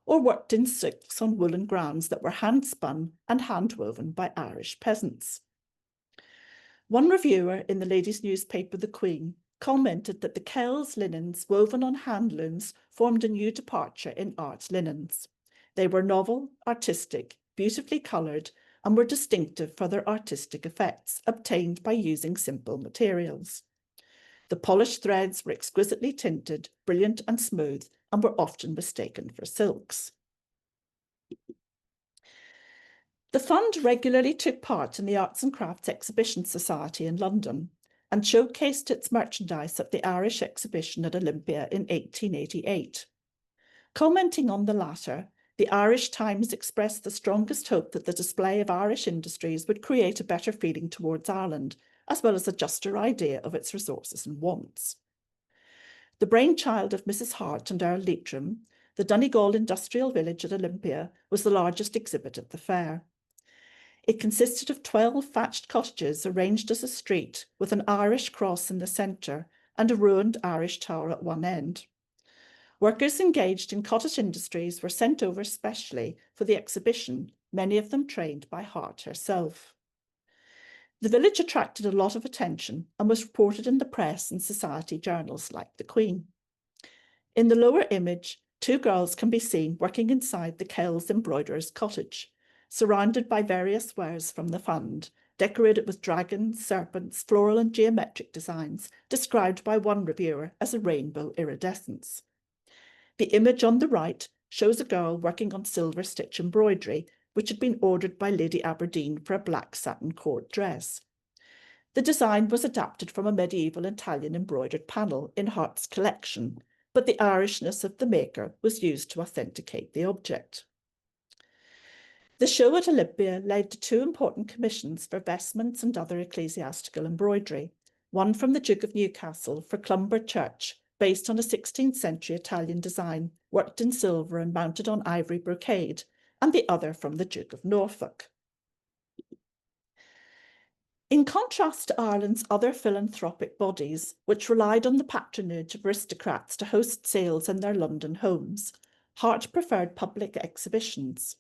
or worked in silks on woolen grounds that were hand-spun and hand-woven by Irish peasants. One reviewer in the ladies' newspaper The Queen commented that the Kells linens woven on hand looms formed a new departure in art linens. They were novel, artistic, beautifully coloured, and were distinctive for their artistic effects obtained by using simple materials. The polished threads were exquisitely tinted, brilliant and smooth, and were often mistaken for silks. The fund regularly took part in the Arts and Crafts Exhibition Society in London and showcased its merchandise at the Irish exhibition at Olympia in 1888. Commenting on the latter, the Irish Times expressed the strongest hope that the display of Irish industries would create a better feeling towards Ireland, as well as a juster idea of its resources and wants. The brainchild of Mrs. Hart and Earl Leitrim, the Donegal Industrial Village at Olympia was the largest exhibit at the fair. It consisted of 12 thatched cottages arranged as a street with an Irish cross in the centre and a ruined Irish tower at one end. Workers engaged in cottage industries were sent over specially for the exhibition, many of them trained by Hart herself. The village attracted a lot of attention and was reported in the press and society journals like The Queen. In the lower image, 2 girls can be seen working inside the Kells Embroiderer's cottage, surrounded by various wares from the fund, decorated with dragons, serpents, floral and geometric designs, described by one reviewer as a rainbow iridescence. The image on the right shows a girl working on silver stitch embroidery, which had been ordered by Lady Aberdeen for a black satin court dress. The design was adapted from a medieval Italian embroidered panel in Hart's collection, but the Irishness of the maker was used to authenticate the object. The show at Olympia led to 2 important commissions for vestments and other ecclesiastical embroidery, one from the Duke of Newcastle for Clumber Church, based on a 16th century Italian design, worked in silver and mounted on ivory brocade, and the other from the Duke of Norfolk. In contrast to Ireland's other philanthropic bodies, which relied on the patronage of aristocrats to host sales in their London homes, Hart preferred public exhibitions.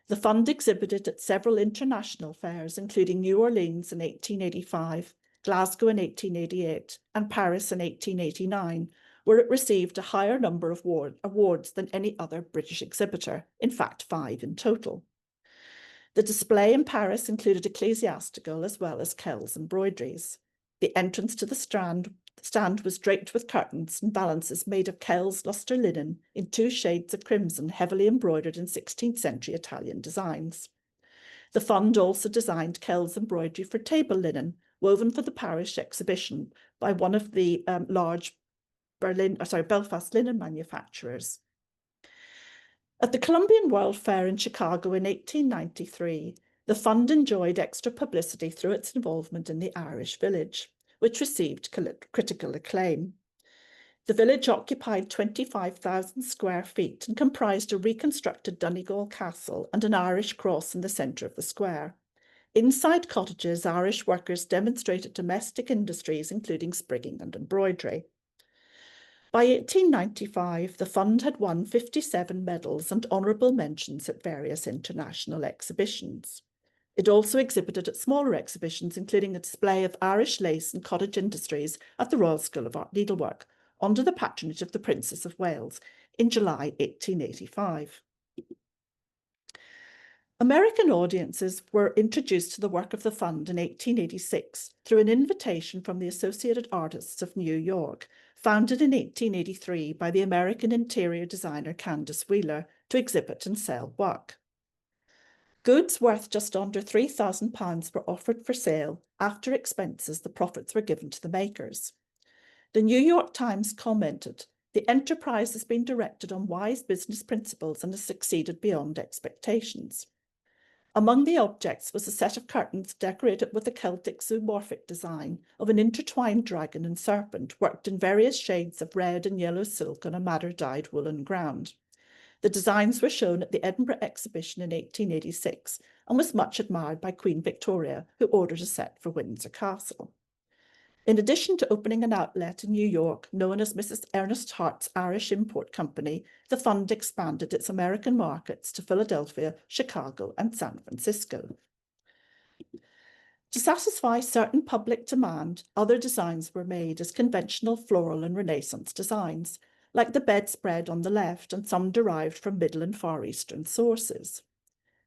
The fund exhibited at several international fairs, including New Orleans in 1885, Glasgow in 1888, and Paris in 1889, where it received a higher number of awards than any other British exhibitor, in fact 5 in total. The display in Paris included ecclesiastical as well as Kells embroideries. The entrance to the stand was draped with curtains and valances made of Kells lustre linen in 2 shades of crimson, heavily embroidered in 16th century Italian designs. The fund also designed Kells embroidery for table linen, woven for the parish exhibition by one of the large Belfast linen manufacturers. At the Columbian World Fair in Chicago in 1893, the fund enjoyed extra publicity through its involvement in the Irish village, which received critical acclaim. The village occupied 25,000 square feet and comprised a reconstructed Donegal castle and an Irish cross in the centre of the square. Inside cottages, Irish workers demonstrated domestic industries, including sprigging and embroidery. By 1895, the fund had won 57 medals and honourable mentions at various international exhibitions. It also exhibited at smaller exhibitions, including a display of Irish lace and cottage industries at the Royal School of Art Needlework, under the patronage of the Princess of Wales, in July 1885. American audiences were introduced to the work of the fund in 1886 through an invitation from the Associated Artists of New York, founded in 1883 by the American interior designer Candace Wheeler, to exhibit and sell work. Goods worth just under £3,000 were offered for sale. After expenses, the profits were given to the makers. The New York Times commented, "The enterprise has been directed on wise business principles and has succeeded beyond expectations." Among the objects was a set of curtains decorated with a Celtic zoomorphic design of an intertwined dragon and serpent worked in various shades of red and yellow silk on a madder-dyed woolen ground. The designs were shown at the Edinburgh exhibition in 1886 and was much admired by Queen Victoria, who ordered a set for Windsor Castle. In addition to opening an outlet in New York known as Mrs. Ernest Hart's Irish Import Company, the fund expanded its American markets to Philadelphia, Chicago, and San Francisco. To satisfy certain public demand, other designs were made as conventional floral and Renaissance designs, like the bedspread on the left and some derived from Middle and Far Eastern sources.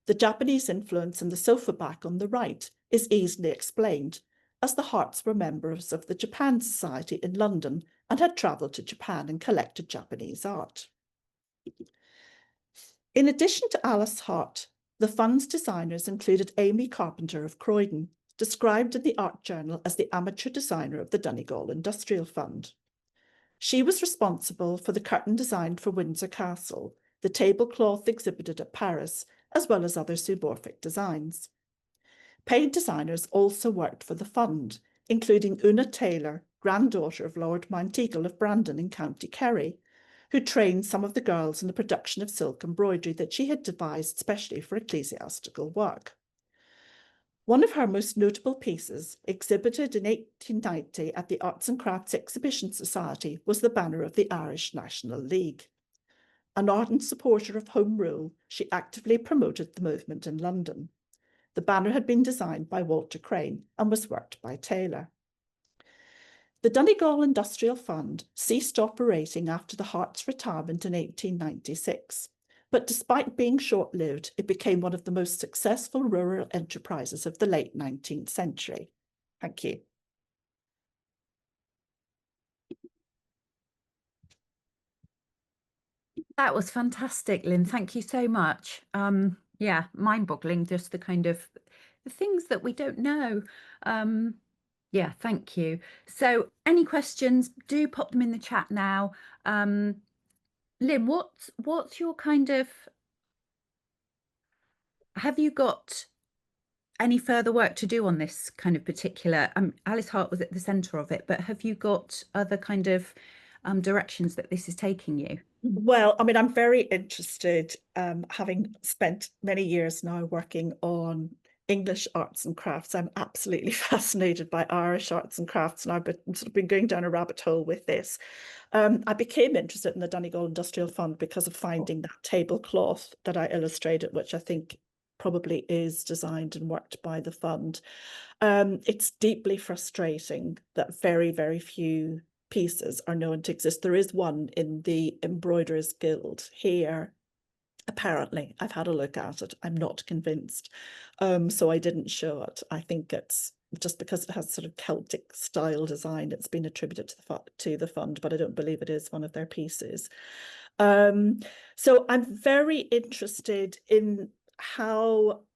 The Japanese influence in the sofa back on the right is easily explained, as the Harts were members of the Japan Society in London and had travelled to Japan and collected Japanese art. In addition to Alice Hart, the fund's designers included Amy Carpenter of Croydon, described in the Art Journal as the amateur designer of the Donegal Industrial Fund. She was responsible for the curtain designed for Windsor Castle, the tablecloth exhibited at Paris, as well as other zoomorphic designs. Paid designers also worked for the fund, including Una Taylor, granddaughter of Lord Mounteagle of Brandon in County Kerry, who trained some of the girls in the production of silk embroidery that she had devised specially for ecclesiastical work. One of her most notable pieces, exhibited in 1890 at the Arts and Crafts Exhibition Society, was the banner of the Irish National League. An ardent supporter of Home Rule, she actively promoted the movement in London. The banner had been designed by Walter Crane and was worked by Taylor. The Donegal Industrial Fund ceased operating after the Harts' retirement in 1896, but despite being short-lived, it became one of the most successful rural enterprises of the late 19th century. Thank you. That was fantastic, Lynn. Thank you so much. Yeah, mind-boggling, just the kind of the things that we don't know. Yeah, thank you. So any questions, do pop them in the chat now. Lynn, what's your kind of, have you got any further work to do on this kind of particular, Alice Hart was at the centre of it, but have you got other kind of directions that this is taking you? Well, I mean, I'm very interested, having spent many years now working on English arts and crafts. I'm absolutely fascinated by Irish arts and crafts, and I've been going down a rabbit hole with this. I became interested in the Donegal Industrial Fund because of finding that tablecloth that I illustrated, which I think probably is designed and worked by the fund. It's deeply frustrating that very, very few pieces are known to exist. There is one in the Embroiderers Guild here. Apparently, I've had a look at it. I'm not convinced. So I didn't show it. I think it's just because it has sort of Celtic style design, it's been attributed to the fund, but I don't believe it is one of their pieces. So I'm very interested in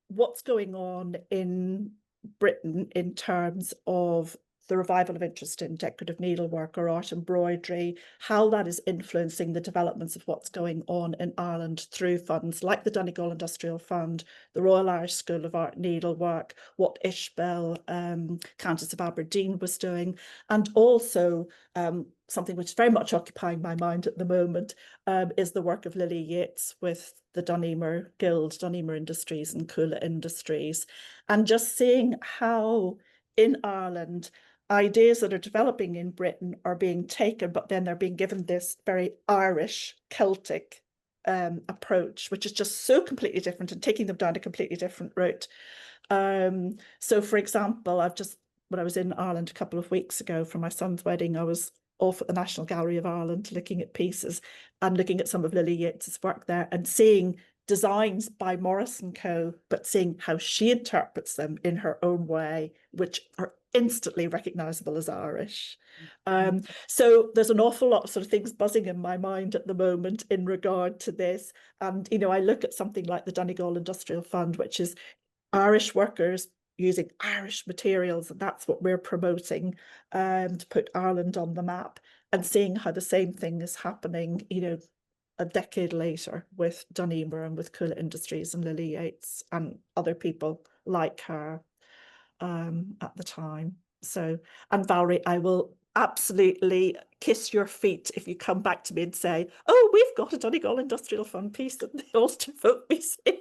what's going on in Britain in terms of the revival of interest in decorative needlework or art embroidery, how that is influencing the developments of what's going on in Ireland through funds like the Donegal Industrial Fund, the Royal Irish School of Art Needlework, what Ishbel, Countess of Aberdeen, was doing, and also something which is very much occupying my mind at the moment is the work of Lily Yates with the Donegal Guild, Donegal Industries and Coola Industries, and just seeing how in Ireland ideas that are developing in Britain are being taken, but then they're being given this very Irish Celtic approach, which is just so completely different and taking them down a completely different route. So for example, when I was in Ireland a couple of weeks ago for my son's wedding, I was off at the National Gallery of Ireland looking at pieces and looking at some of Lily Yates's work there and seeing designs by Morris & Co, but seeing how she interprets them in her own way, which are instantly recognizable as Irish. So there's an awful lot of sort of things buzzing in my mind at the moment in regard to this. And, I look at something like the Donegal Industrial Fund, which is Irish workers using Irish materials, and that's what we're promoting to put Ireland on the map, and seeing how the same thing is happening, a decade later with Donegal and with Coola Industries and Lily Yates and other people like her at the time. So, and Valerie, I will absolutely kiss your feet if you come back to me and say, oh, we've got a Donegal Industrial Fund piece at the Ulster Folk Museum.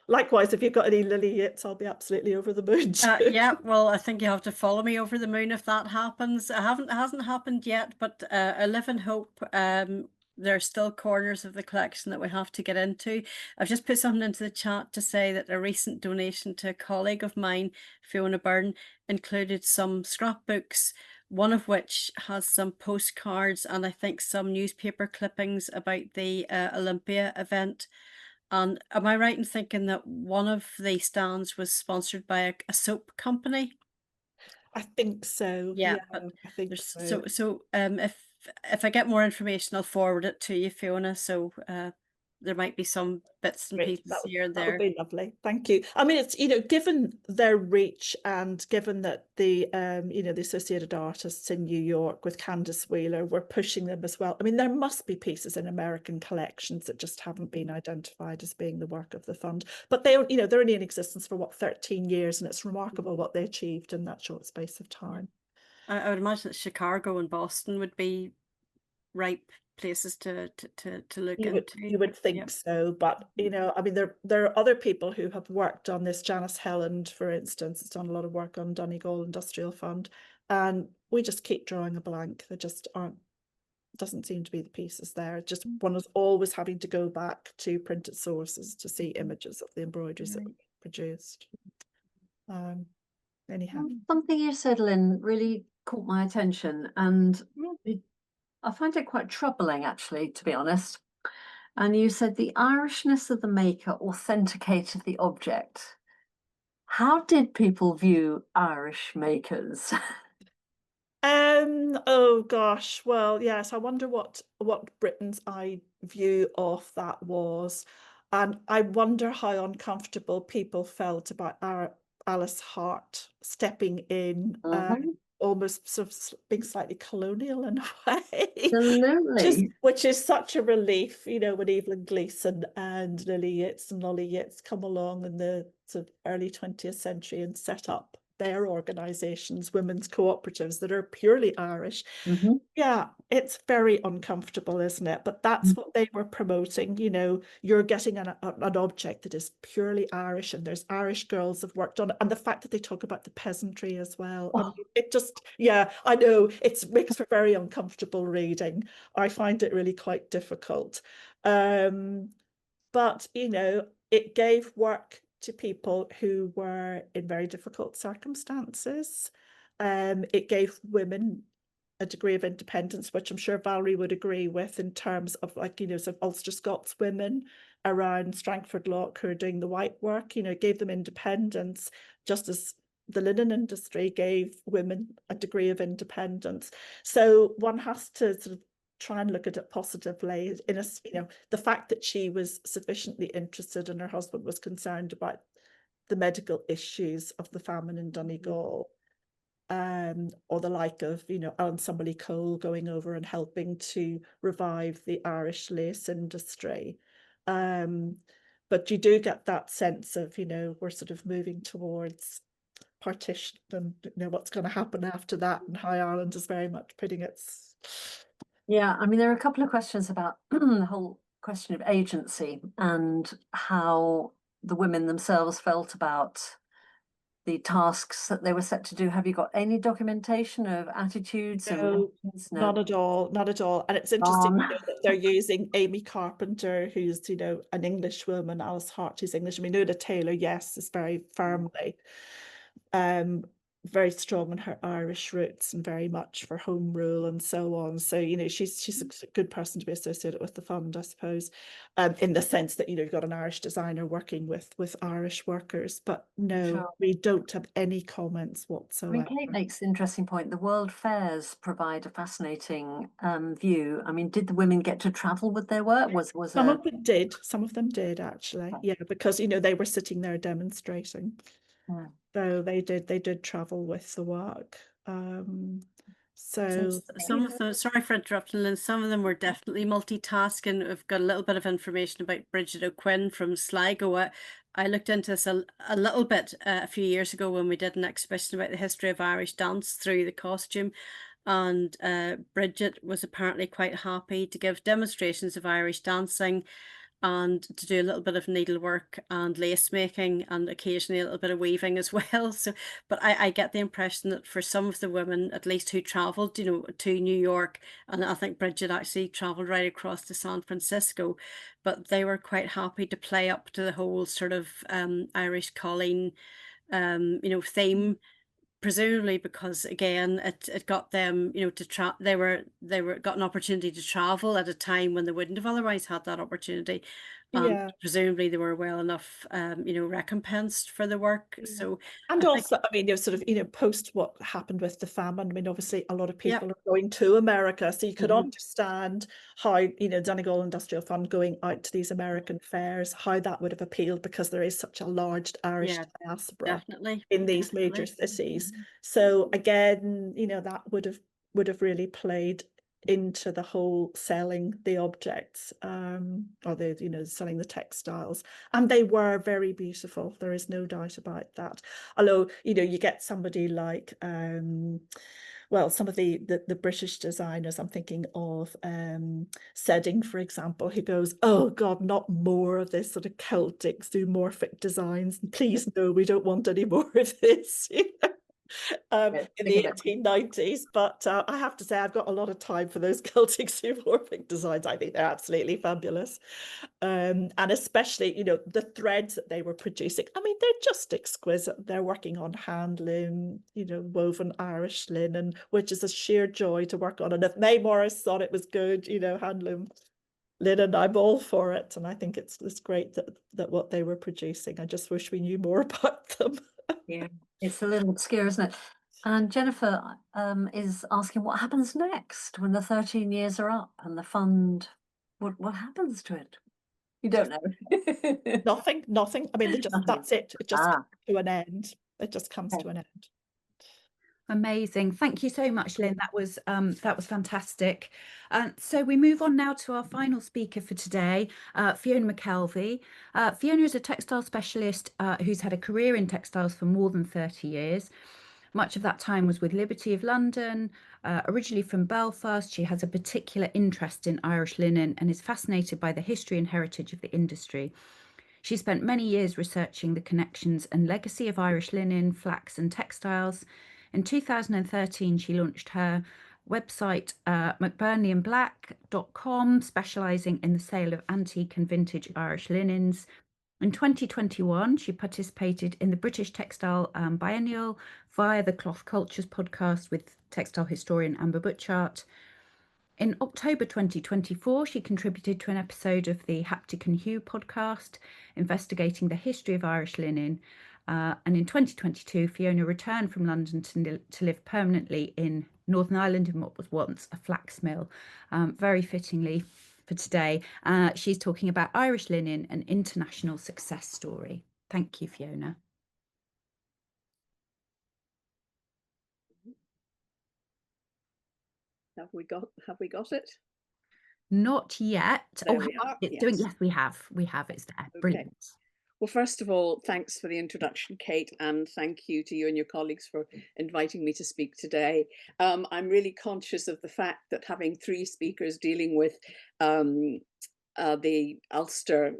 Likewise, if you've got any Lily Yates, I'll be absolutely over the moon. Yeah, well, I think you have to follow me over the moon if that happens. It hasn't happened yet, but I live in hope. There are still corners of the collection that we have to get into. I've just put something into the chat to say that a recent donation to a colleague of mine, Fiona Byrne, included some scrapbooks, one of which has some postcards and I think some newspaper clippings about the Olympia event. And am I right in thinking that one of the stands was sponsored by a soap company? I think so. Yeah, Yeah, but I think there's so. if I get more information, I'll forward it to you, Fiona. So there might be some bits and Great. pieces here and That would there. be lovely. Thank you. I mean, it's, given their reach and given that the, the Associated Artists in New York with Candace Wheeler were pushing them as well. I mean, there must be pieces in American collections that just haven't been identified as being the work of the fund. But they're only in existence for what, 13 years, and it's remarkable what they achieved in that short space of time. I would imagine that Chicago and Boston would be ripe places to look into. You would think so, but I mean, there are other people who have worked on this. Janice Helland, for instance, has done a lot of work on Donegal Industrial Fund, and we just keep drawing a blank. There just doesn't seem to be the pieces there. Just one is always having to go back to printed sources to see images of the embroideries that were produced. Anyhow, something you said, Lynn, really caught my attention, and I find it quite troubling, actually, to be honest. And you said the Irishness of the maker authenticated the object. How did people view Irish makers? Oh gosh, well, yes, I wonder what Britain's eye view of that was, and I wonder how uncomfortable people felt about Alice Hart stepping in, almost sort of being slightly colonial in a way. Absolutely. Which is such a relief, when Evelyn Gleeson and Lily Yates and Lolly Yates come along in the sort of early 20th century and set up their organisations, women's cooperatives that are purely Irish. Yeah, it's very uncomfortable, isn't it? But that's what they were promoting. You're getting an object that is purely Irish, and there's Irish girls have worked on it. And the fact that they talk about the peasantry as well. I mean, it just, yeah, I know it makes for very uncomfortable reading. I find it really quite difficult. But, it gave work to people who were in very difficult circumstances. It gave women a degree of independence, which I'm sure Valerie would agree with, in terms of sort of Ulster Scots women around Strangford Lough who are doing the white work. It gave them independence, just as the linen industry gave women a degree of independence. So one has to sort of try and look at it positively. The fact that she was sufficiently interested and her husband was concerned about the medical issues of the famine in Donegal, or the like of Alan Summerlee Cole going over and helping to revive the Irish lace industry. But you do get that sense of we're sort of moving towards partition, and what's going to happen after that, and how Ireland is very much putting its. Yeah, I mean, there are a couple of questions about the whole question of agency and how the women themselves felt about the tasks that they were set to do. Have you got any documentation of attitudes? No, not at all, not at all. And it's interesting that they're using Amy Carpenter, who's an English woman, Alice Hart, who's English. I mean, Una Taylor, yes, is very firmly very strong on her Irish roots and very much for home rule and so on. So she's a good person to be associated with the fund, I suppose, in the sense that you've got an Irish designer working with Irish workers. But no, we don't have any comments whatsoever. I mean, Kate makes an interesting point. The World Fairs provide a fascinating view. I mean, did the women get to travel with their work? Some of them did actually, yeah, because they were sitting there demonstrating. Yeah. So they did travel with the work. So some of them, sorry for interrupting, Lynn, some of them were definitely multitasking. We've got a little bit of information about Bridget O'Quinn from Sligo. I looked into this a little bit a few years ago when we did an exhibition about the history of Irish dance through the costume. And Bridget was apparently quite happy to give demonstrations of Irish dancing and to do a little bit of needlework and lace making and occasionally a little bit of weaving as well. So, but I get the impression that for some of the women, at least who travelled, you know, to New York, and I think Bridget actually travelled right across to San Francisco, but they were quite happy to play up to the whole sort of Irish colleen, you know, theme, presumably because again it got them, you know, to they were got an opportunity to travel at a time when they wouldn't have otherwise had that opportunity, and Yeah. presumably they were well enough you know, recompensed for the work. Yeah. So And I think, also, I mean, you know, sort of, you know, post what happened with the famine, I mean, obviously a lot of yeah, people are going to America, so you could Mhm. understand how, you know, Donegal Industrial Fund going out to these American fairs, how that would have appealed, because there is such a large Irish Yeah, diaspora definitely, in these major definitely. cities. So again, you know, that would have really played into the whole selling the objects, or the, you know, selling the textiles, and they were very beautiful, there is no doubt about that. Although, you know, you get somebody like well, some of the British designers, I'm thinking of Sedding, for example, who goes, oh God, not more of this sort of Celtic zoomorphic designs, please no, we don't want any more of this. You know? In the 1890s, but I have to say I've got a lot of time for those Celtic zoomorphic designs. I think they're absolutely fabulous, and especially, you know, the threads that they were producing. I mean, they're just exquisite. They're working on hand loom, you know, woven Irish linen, which is a sheer joy to work on. And if May Morris thought it was good, you know, hand loom linen, I'm all for it. And I think it's great that what they were producing. I just wish we knew more about them. Yeah, it's a little obscure, isn't it? And Jennifer is asking what happens next when the 13 years are up and the fund, what happens to it? You don't know. Nothing. I mean, Nothing. that's it. It just Ah, comes to an end. It just comes okay. to an end. Amazing. Thank you so much, Lynn. That was fantastic. So we move on now to our final speaker for today, Fiona McKelvey. Fiona is a textile specialist who's had a career in textiles for more than 30 years. Much of that time was with Liberty of London. Originally from Belfast, she has a particular interest in Irish linen and is fascinated by the history and heritage of the industry. She spent many years researching the connections and legacy of Irish linen, flax and textiles. In 2013, she launched her website, mcburneyandblack.com, specialising in the sale of antique and vintage Irish linens. In 2021, she participated in the British Textile Biennial via the Cloth Cultures podcast with textile historian Amber Butchart. In October 2024, she contributed to an episode of the Haptic and Hue podcast, investigating the history of Irish linen. And in 2022, Fiona returned from London to live permanently in Northern Ireland in what was once a flax mill. Very fittingly for today, she's talking about Irish linen, an international success story. Thank you, Fiona. Have we got it? Not yet. There we are. It's Yes. doing. Yes, we have. It's there. Okay. Brilliant. Well, first of all, thanks for the introduction, Kate, and thank you to you and your colleagues for inviting me to speak today. I'm really conscious of the fact that having three speakers dealing with the Ulster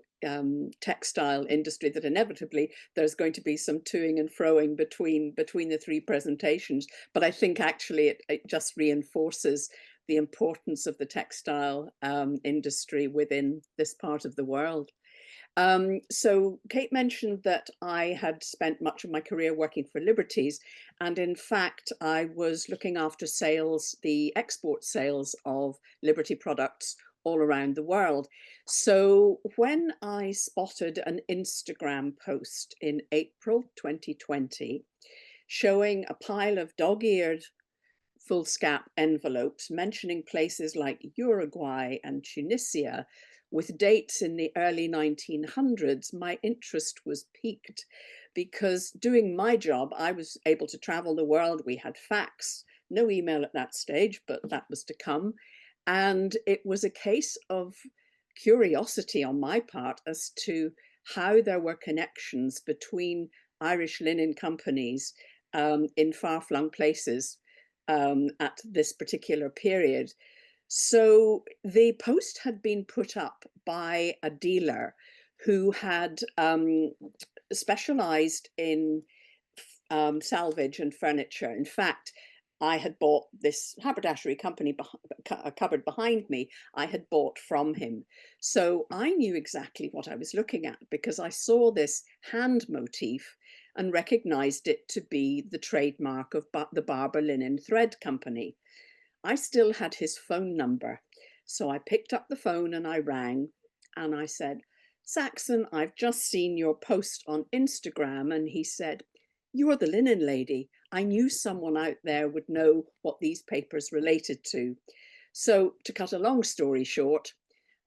textile industry, that inevitably there's going to be some toing and froing between the three presentations. But I think actually it just reinforces the importance of the textile industry within this part of the world. So Kate mentioned that I had spent much of my career working for Liberties, and in fact I was looking after sales, the export sales of Liberty products all around the world. So when I spotted an Instagram post in April 2020 showing a pile of dog-eared foolscap envelopes mentioning places like Uruguay and Tunisia with dates in the early 1900s, my interest was piqued because doing my job, I was able to travel the world. We had fax, no email at that stage, but that was to come. And it was a case of curiosity on my part as to how there were connections between Irish linen companies in far-flung places at this particular period. So the post had been put up by a dealer who had specialized in salvage and furniture. In fact, I had bought this haberdashery company, a cupboard behind me, I had bought from him. So I knew exactly what I was looking at because I saw this hand motif and recognized it to be the trademark of the Barber Linen Thread Company. I still had his phone number. So I picked up the phone and I rang and I said, Saxon, I've just seen your post on Instagram. And he said, you're the linen lady. I knew someone out there would know what these papers related to. So to cut a long story short,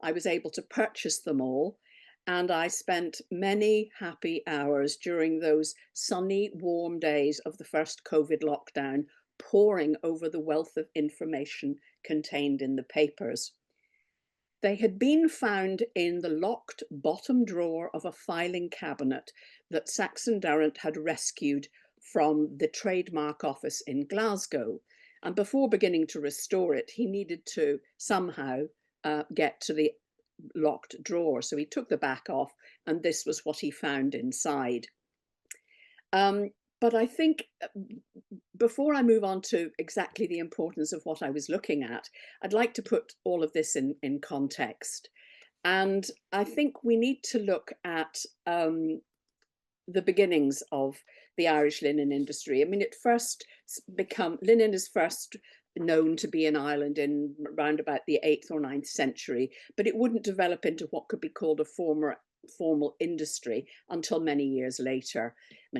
I was able to purchase them all. And I spent many happy hours during those sunny, warm days of the first COVID lockdown, poring over the wealth of information contained in the papers. They had been found in the locked bottom drawer of a filing cabinet that Saxon Durrant had rescued from the trademark office in Glasgow. And before beginning to restore it, he needed to somehow get to the locked drawer. So he took the back off, and this was what he found inside. But I think before I move on to exactly the importance of what I was looking at, I'd like to put all of this in context. And I think we need to look at the beginnings of the Irish linen industry. I mean, linen is first known to be in Ireland in around about the 8th or 9th century, but it wouldn't develop into what could be called a formal industry until many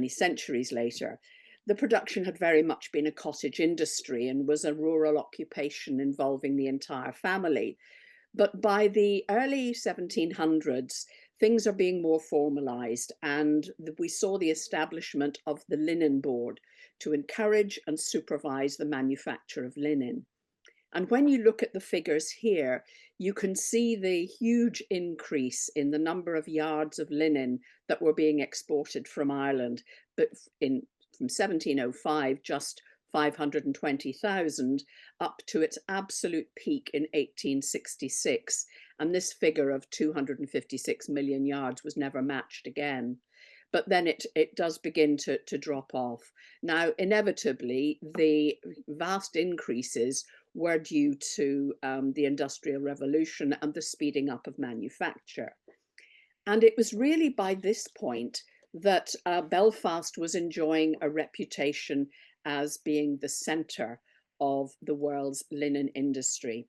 centuries later. The production had very much been a cottage industry and was a rural occupation involving the entire family. But by the early 1700s, things are being more formalized, and we saw the establishment of the Linen Board to encourage and supervise the manufacture of linen. And when you look at the figures here, you can see the huge increase in the number of yards of linen that were being exported from Ireland. But from 1705, just 520,000, up to its absolute peak in 1866. And this figure of 256 million yards was never matched again. But then it does begin to drop off. Now, inevitably, the vast increases were due to the Industrial Revolution and the speeding up of manufacture. And it was really by this point that Belfast was enjoying a reputation as being the centre of the world's linen industry.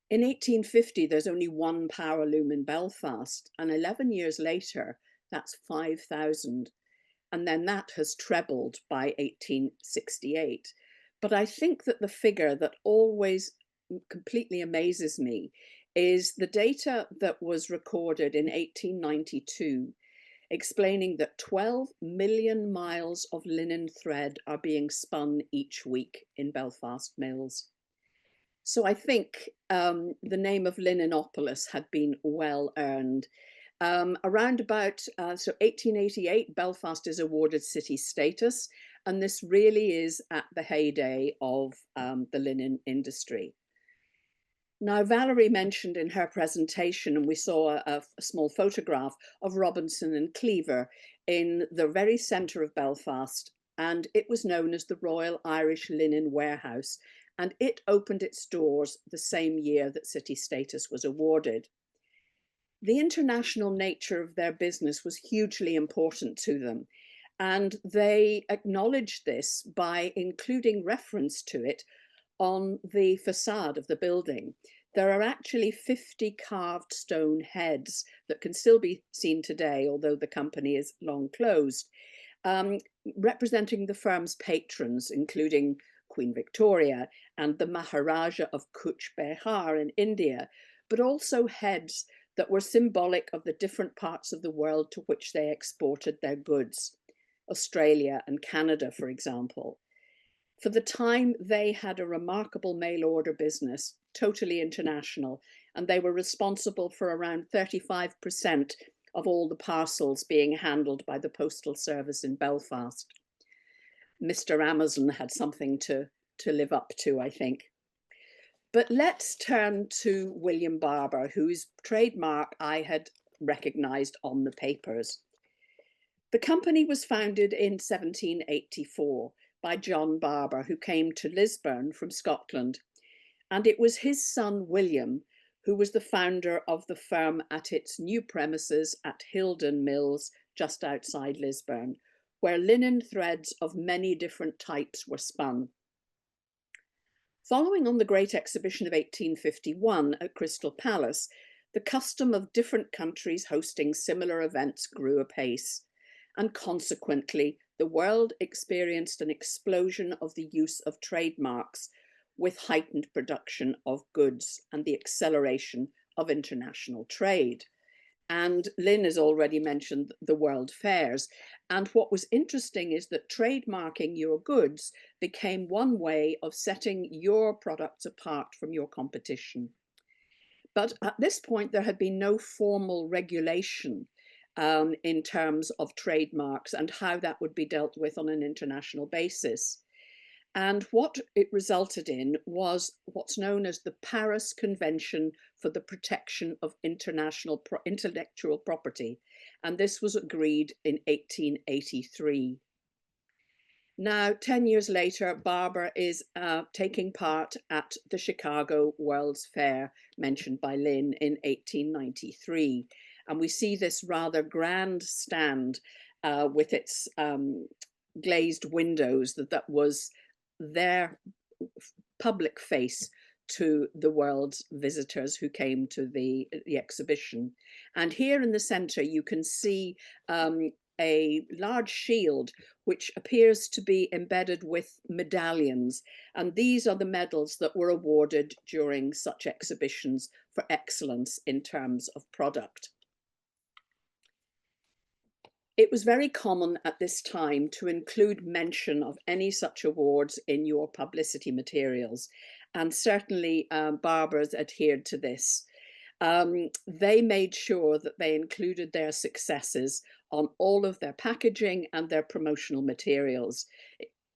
In 1850, there's only one power loom in Belfast, and 11 years later, that's 5,000. And then that has trebled by 1868. But I think that the figure that always completely amazes me is the data that was recorded in 1892, explaining that 12 million miles of linen thread are being spun each week in Belfast mills. So I think the name of Linenopolis had been well earned. Around about 1888, Belfast is awarded city status, and this really is at the heyday of the linen industry. Now, Valerie mentioned in her presentation, and we saw a small photograph of Robinson and Cleaver in the very centre of Belfast, and it was known as the Royal Irish Linen Warehouse, and it opened its doors the same year that city status was awarded. The international nature of their business was hugely important to them, and they acknowledged this by including reference to it on the facade of the building. There are actually 50 carved stone heads that can still be seen today, although the company is long closed, representing the firm's patrons, including Queen Victoria and the Maharaja of Cooch Behar in India, but also heads that were symbolic of the different parts of the world to which they exported their goods. Australia and Canada, for example. For the time, they had a remarkable mail order business, totally international, and they were responsible for around 35% of all the parcels being handled by the postal service in Belfast. Mr. Amazon had something to live up to, I think. But let's turn to William Barber, whose trademark I had recognised on the papers. The company was founded in 1784 by John Barber, who came to Lisburn from Scotland. And it was his son, William, who was the founder of the firm at its new premises at Hildon Mills, just outside Lisburn, where linen threads of many different types were spun. Following on the Great Exhibition of 1851 at Crystal Palace, the custom of different countries hosting similar events grew apace, and consequently, the world experienced an explosion of the use of trademarks with heightened production of goods and the acceleration of international trade. And Lynn has already mentioned the world fairs. And what was interesting is that trademarking your goods became one way of setting your products apart from your competition. But at this point, there had been no formal regulation in terms of trademarks and how that would be dealt with on an international basis. And what it resulted in was what's known as the Paris Convention for the Protection of Intellectual Property. And this was agreed in 1883. Now, 10 years later, Barber is taking part at the Chicago World's Fair, mentioned by Lynn, in 1893. And we see this rather grand stand with its glazed windows that was their public face to the world's visitors who came to the exhibition. And here in the center, you can see a large shield, which appears to be embedded with medallions. And these are the medals that were awarded during such exhibitions for excellence in terms of product. It was very common at this time to include mention of any such awards in your publicity materials, and certainly Barber's adhered to this. They made sure that they included their successes on all of their packaging and their promotional materials.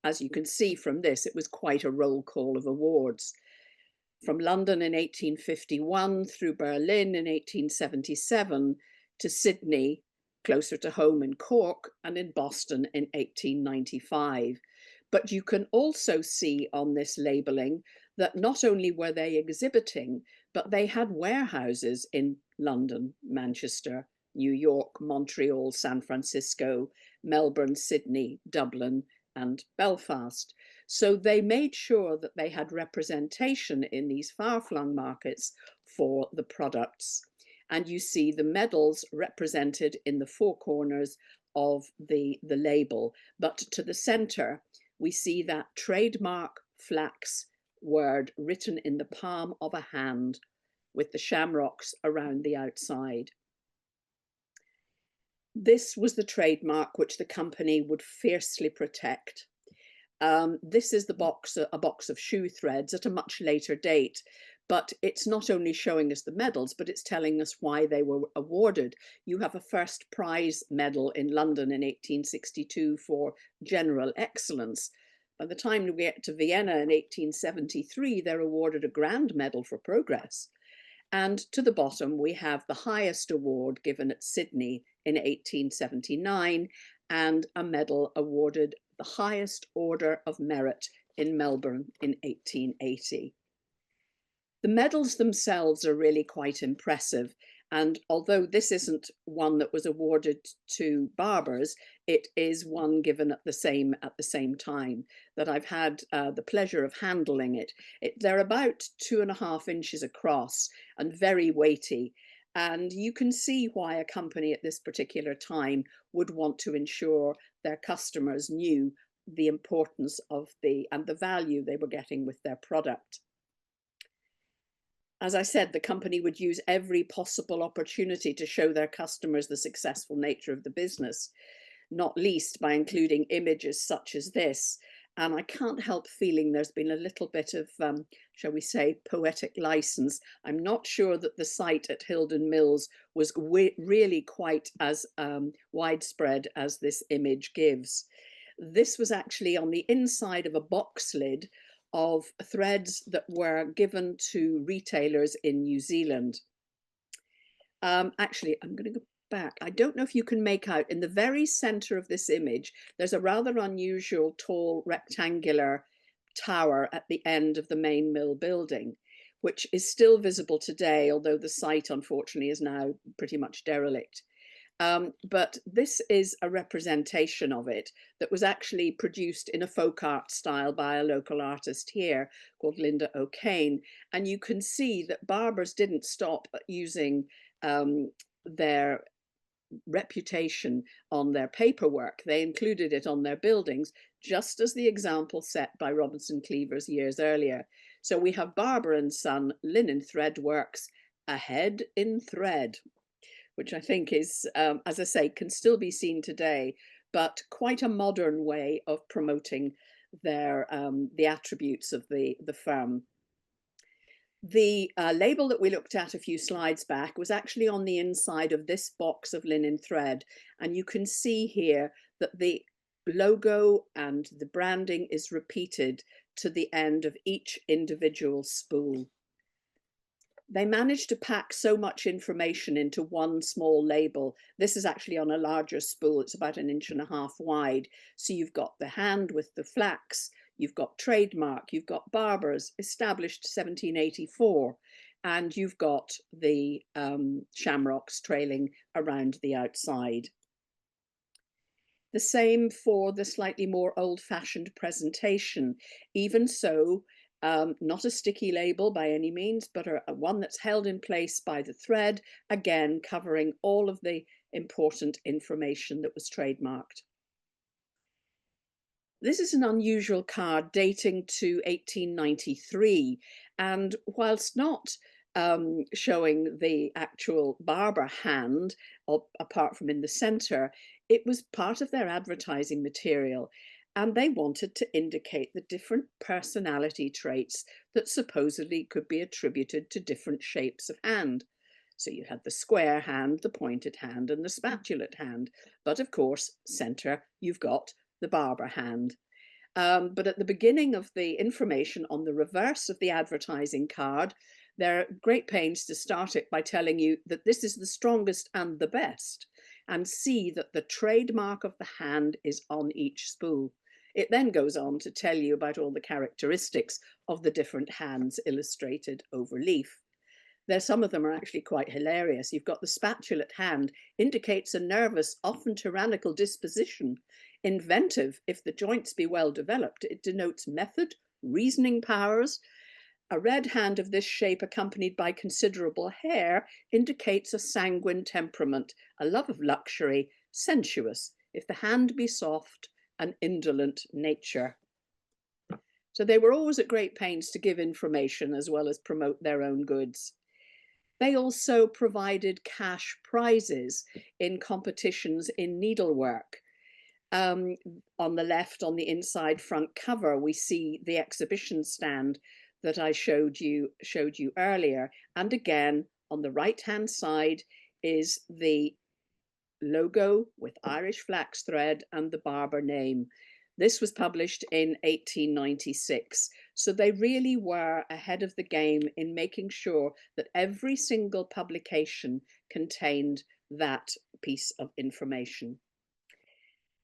As you can see from this, it was quite a roll call of awards. From London in 1851 through Berlin in 1877 to Sydney, closer to home in Cork, and in Boston in 1895. But you can also see on this labelling that not only were they exhibiting, but they had warehouses in London, Manchester, New York, Montreal, San Francisco, Melbourne, Sydney, Dublin, and Belfast. So they made sure that they had representation in these far-flung markets for the products. And you see the medals represented in the four corners of the label. But to the center, we see that trademark flax word written in the palm of a hand with the shamrocks around the outside. This was the trademark which the company would fiercely protect. This is a box of shoe threads at a much later date. But it's not only showing us the medals, but it's telling us why they were awarded. You have a first prize medal in London in 1862 for general excellence. By the time we get to Vienna in 1873, they're awarded a grand medal for progress. And to the bottom, we have the highest award given at Sydney in 1879 and a medal awarded the highest order of merit in Melbourne in 1880. The medals themselves are really quite impressive. And although this isn't one that was awarded to Barber's, it is one given at the same time that I've had the pleasure of handling it. They're about 2.5 inches across and very weighty. And you can see why a company at this particular time would want to ensure their customers knew the importance of and the value they were getting with their product. As I said, the company would use every possible opportunity to show their customers the successful nature of the business, not least by including images such as this. And I can't help feeling there's been a little bit of, shall we say, poetic license. I'm not sure that the site at Hildon Mills was really quite as widespread as this image gives. This was actually on the inside of a box lid of threads that were given to retailers in New Zealand. Actually, I'm going to go back. I don't know if you can make out in the very center of this image, there's a rather unusual tall rectangular tower at the end of the main mill building, which is still visible today, although the site unfortunately is now pretty much derelict. But this is a representation of it that was actually produced in a folk art style by a local artist here called Linda O'Kane. And you can see that barbers didn't stop using their reputation on their paperwork. They included it on their buildings, just as the example set by Robinson Cleavers years earlier. So we have Barber and Son Linen Thread Works, ahead in thread, which I think is, as I say, can still be seen today, but quite a modern way of promoting their the attributes of the firm. The label that we looked at a few slides back was actually on the inside of this box of linen thread. And you can see here that the logo and the branding is repeated to the end of each individual spool. They managed to pack so much information into one small label. This is actually on a larger spool. It's about 1.5 inches wide. So you've got the hand with the flax, you've got trademark, you've got Barbers, established 1784, and you've got the shamrocks trailing around the outside. The same for the slightly more old-fashioned presentation. Even so, not a sticky label by any means, but one that's held in place by the thread, again covering all of the important information that was trademarked. This is an unusual card dating to 1893, and whilst not showing the actual barber hand, apart from in the centre, it was part of their advertising material. And they wanted to indicate the different personality traits that supposedly could be attributed to different shapes of hand. So you had the square hand, the pointed hand, and the spatulate hand. But of course, centre, you've got the barber hand. But at the beginning of the information on the reverse of the advertising card, they're great pains to start it by telling you that this is the strongest and the best, and see that the trademark of the hand is on each spool. It then goes on to tell you about all the characteristics of the different hands illustrated over leaf. Some of them are actually quite hilarious. You've got the spatulate hand, indicates a nervous, often tyrannical disposition. Inventive, if the joints be well developed, it denotes method, reasoning powers. A red hand of this shape accompanied by considerable hair indicates a sanguine temperament, a love of luxury, sensuous. If the hand be soft, an indolent nature. So they were always at great pains to give information as well as promote their own goods. They also provided cash prizes in competitions in needlework. On the left, on the inside front cover, we see the exhibition stand that I showed you earlier. And again, on the right-hand side is the logo with Irish flax thread and the Barber name. This was published in 1896. So they really were ahead of the game in making sure that every single publication contained that piece of information.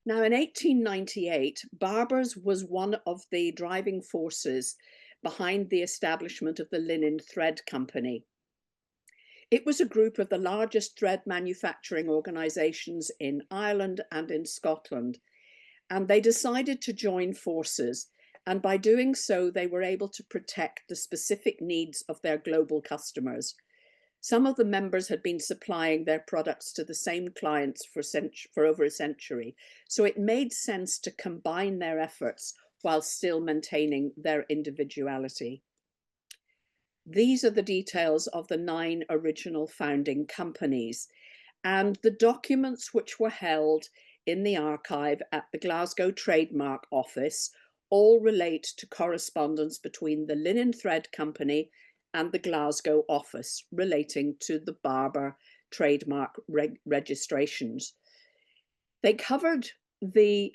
Now, in 1898, Barbers was one of the driving forces behind the establishment of the Linen Thread Company. It was a group of the largest thread manufacturing organisations in Ireland and in Scotland, and they decided to join forces, and by doing so they were able to protect the specific needs of their global customers. Some of the members had been supplying their products to the same clients for over a century, so it made sense to combine their efforts while still maintaining their individuality. These are the details of the 9 original founding companies, and the documents which were held in the archive at the Glasgow Trademark Office all relate to correspondence between the Linen Thread Company and the Glasgow office relating to the Barber trademark registrations. They covered the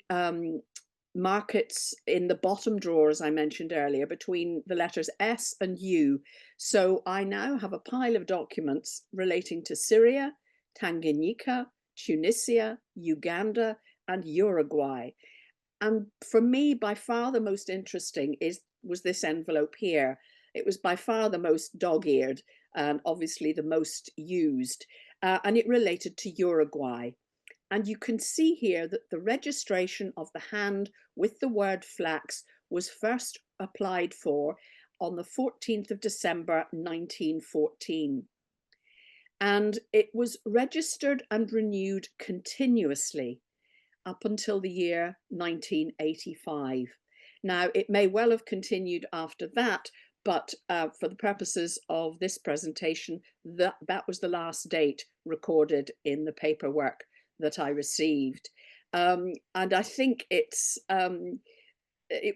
markets in the bottom drawer, as I mentioned earlier, between the letters S and U. So I now have a pile of documents relating to Syria, Tanganyika, Tunisia, Uganda, and Uruguay. And for me, by far the most interesting was this envelope here. It was by far the most dog-eared and obviously the most used, and it related to Uruguay. And you can see here that the registration of the hand with the word flax was first applied for on the 14th of December 1914. And it was registered and renewed continuously up until the year 1985. Now, it may well have continued after that, but for the purposes of this presentation, that was the last date recorded in the paperwork that I received. And I think it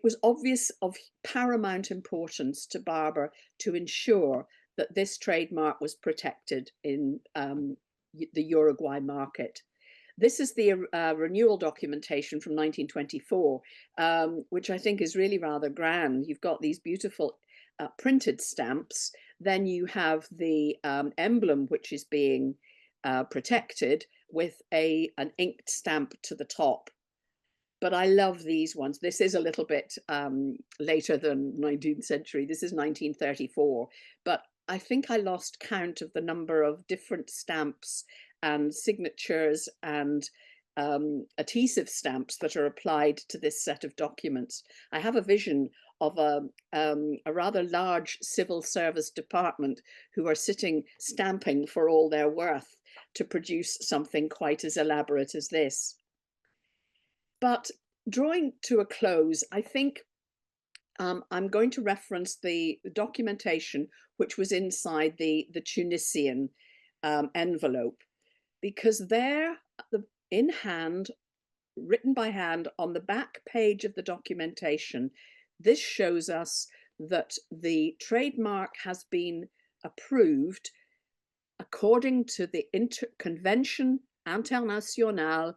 was obvious of paramount importance to Barbour to ensure that this trademark was protected in the Uruguay market. This is the renewal documentation from 1924, which I think is really rather grand. You've got these beautiful printed stamps. Then you have the emblem, which is being protected with an inked stamp to the top. But I love these ones. This is a little bit later than 19th century. This is 1934. But I think I lost count of the number of different stamps and signatures and adhesive stamps that are applied to this set of documents. I have a vision of a rather large civil service department who are sitting stamping for all their worth to produce something quite as elaborate as this. But drawing to a close, I think I'm going to reference the documentation which was inside the Tunisian envelope, because there, in hand, written by hand on the back page of the documentation, this shows us that the trademark has been approved according to the Convention Internationale,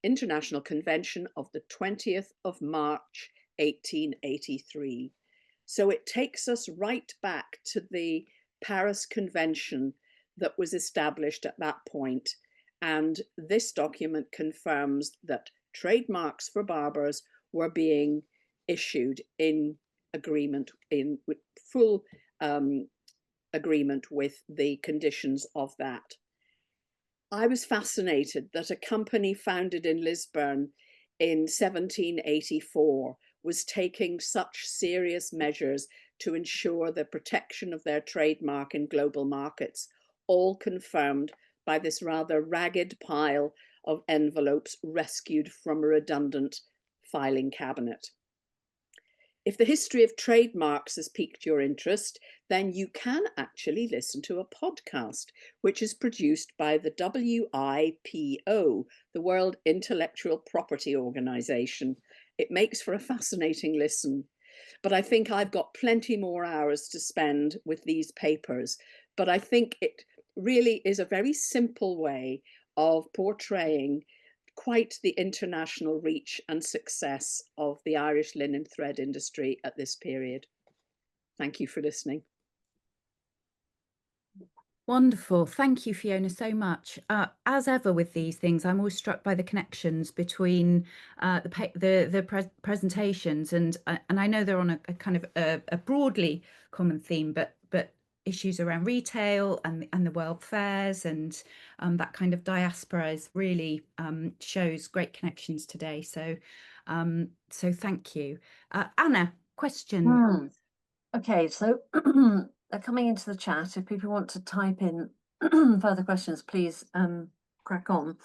International Convention of the 20th of March 1883. So it takes us right back to the Paris Convention that was established at that point. And this document confirms that trademarks for barbers were being issued in agreement, with full agreement with the conditions of that. I was fascinated that a company founded in Lisburn in 1784 was taking such serious measures to ensure the protection of their trademark in global markets, all confirmed by this rather ragged pile of envelopes rescued from a redundant filing cabinet. If the history of trademarks has piqued your interest, then you can actually listen to a podcast, which is produced by the WIPO, the World Intellectual Property Organization. It makes for a fascinating listen. But I think I've got plenty more hours to spend with these papers. But I think it really is a very simple way of portraying quite the international reach and success of the Irish linen thread industry at this period. Thank you for listening. Wonderful. Thank you, Fiona, so much. As ever with these things, I'm always struck by the connections between the presentations, and I know they're on a kind of a broadly common theme, but issues around retail and the world fairs and that kind of diaspora is really shows great connections today. So so thank you. Anna, question. Okay, so they're coming into the chat. If people want to type in further questions, please crack on.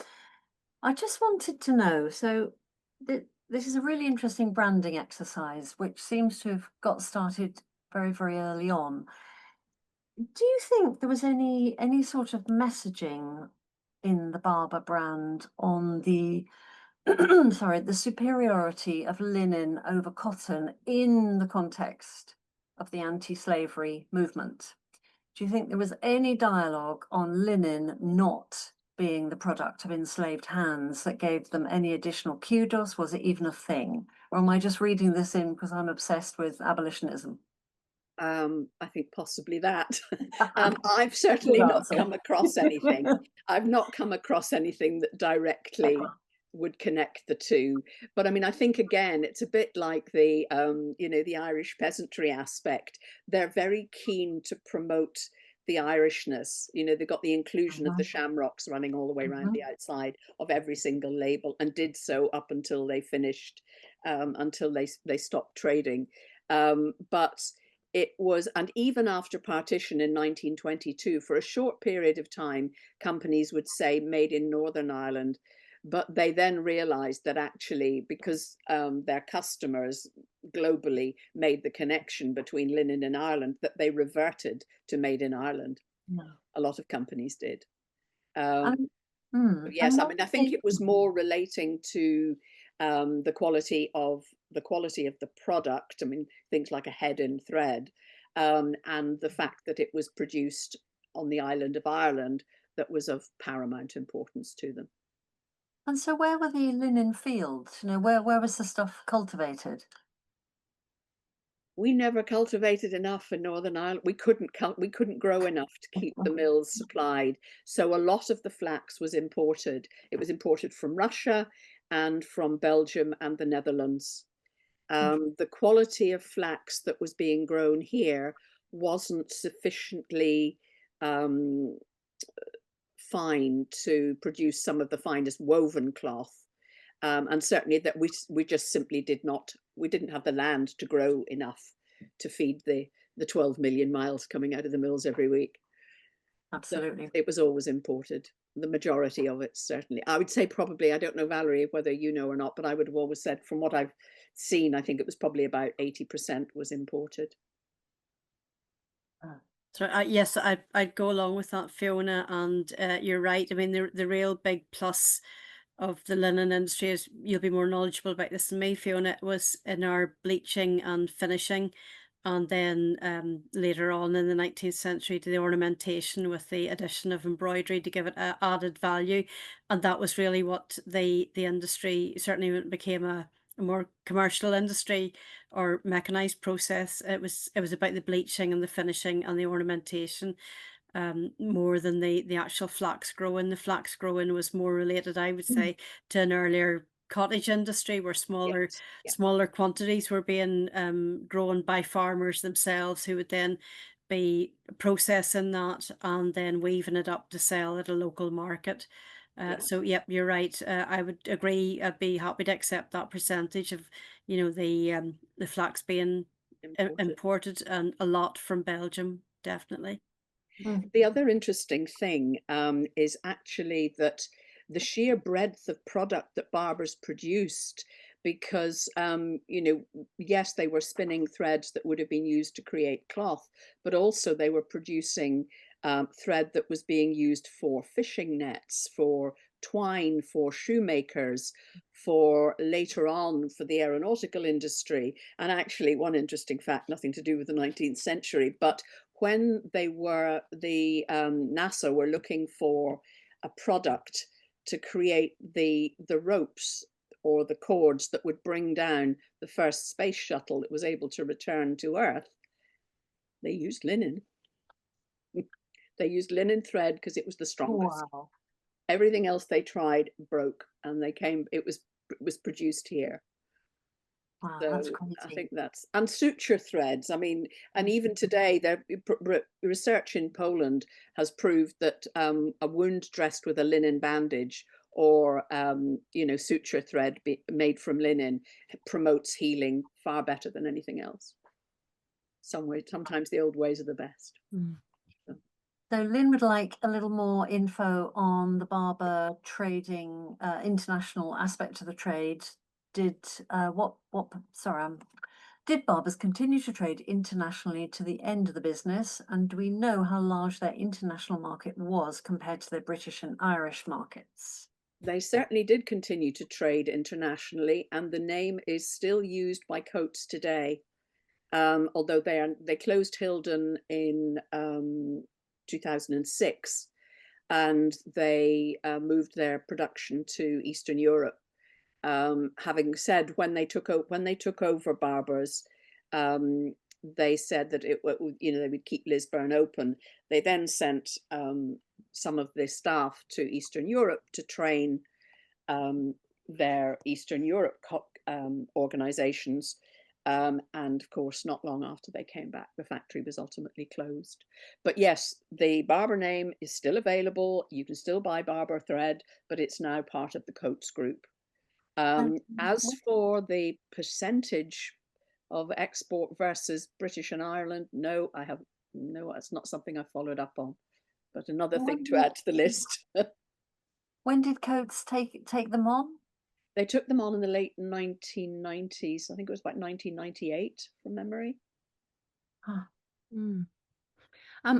I just wanted to know, so this is a really interesting branding exercise, which seems to have got started very, very early on. Do you think there was any sort of messaging in the Barbour brand on the sorry, the superiority of linen over cotton in the context of the anti-slavery movement? Do you think there was any dialogue on linen not being the product of enslaved hands that gave them any additional kudos? Was it even a thing? Or am I just reading this in because I'm obsessed with abolitionism? I think possibly that. I've certainly not come across anything. I've not come across anything that directly would connect the two. But I mean, I think again, it's a bit like the, you know, the Irish peasantry aspect. They're very keen to promote the Irishness. You know, they got the inclusion of the shamrocks running all the way around the outside of every single label, and did so up until they finished, until they stopped trading. But it was, and even after partition in 1922, for a short period of time, companies would say made in Northern Ireland, but they then realized that actually, because their customers globally made the connection between linen in Ireland, that they reverted to made in Ireland. A lot of companies did. Yes, I mean, I think it was more relating to the quality of the product. I mean, things like a head-in thread, and the fact that it was produced on the island of Ireland, that was of paramount importance to them. And so where were the linen fields? You know, where was the stuff cultivated? We never cultivated enough in Northern Ireland. We couldn't grow enough to keep the mills supplied. So a lot of the flax was imported. It was imported from Russia and from Belgium and the Netherlands. The quality of flax that was being grown here wasn't sufficiently fine to produce some of the finest woven cloth. And certainly that we just simply didn't have the land to grow enough to feed the 12 million miles coming out of the mills every week. Absolutely. So it was always imported. The majority of it, certainly. I would say probably, I don't know, Valerie, whether you know or not, but I would have always said, from what I've seen, I think it was probably about 80% was imported. So yes, I'd go along with that, Fiona, and you're right. I mean, the real big plus of the linen industry, is you'll be more knowledgeable about this than me, Fiona, was in our bleaching and finishing, and then later on in the 19th century to the ornamentation with the addition of embroidery to give it added value. And that was really what the industry, certainly when it became a more commercial industry or mechanized process, it was about the bleaching and the finishing and the ornamentation, more than the actual flax growing. The flax growing was more related, I would say, to an earlier cottage industry where smaller quantities were being grown by farmers themselves, who would then be processing that and then weaving it up to sell at a local market. So yep, you're right. I would agree. I'd be happy to accept that percentage of, you know, the flax being imported, and a lot from Belgium, definitely. The other interesting thing is actually that the sheer breadth of product that barbers produced, because, you know, yes, they were spinning threads that would have been used to create cloth, but also they were producing thread that was being used for fishing nets, for twine, for shoemakers, for later on for the aeronautical industry. And actually, one interesting fact, nothing to do with the 19th century, but when they were, the NASA were looking for a product to create the ropes or the cords that would bring down the first space shuttle that was able to return to Earth, they used linen. They used linen thread because it was the strongest. Wow. Everything else they tried broke, and it was produced here. Wow, So that's crazy. I think that's, and suture threads. I mean, and even today, research in Poland has proved that a wound dressed with a linen bandage, or you know, suture thread made from linen, promotes healing far better than anything else. Sometimes the old ways are the best. So Lynn would like a little more info on the barber trading, international aspect of the trade. Did barbers continue to trade internationally to the end of the business? And do we know how large their international market was compared to their British and Irish markets? They certainly did continue to trade internationally, and the name is still used by coats today. Although they closed Hilden in 2006, and they moved their production to Eastern Europe. Having said when they took over Barbers, they said that they would keep Lisburn open. They then sent some of the staff to Eastern Europe to train their Eastern Europe organizations. And of course, not long after they came back, the factory was ultimately closed. But yes, the Barber name is still available. You can still buy Barber thread, but it's now part of the Coates Group. As for the percentage of export versus British and Ireland, no, it's not something I followed up on. But another thing to add to the list. When did Coates take them on? They took them on in the late 1990s. I think it was about 1998 from memory. Huh.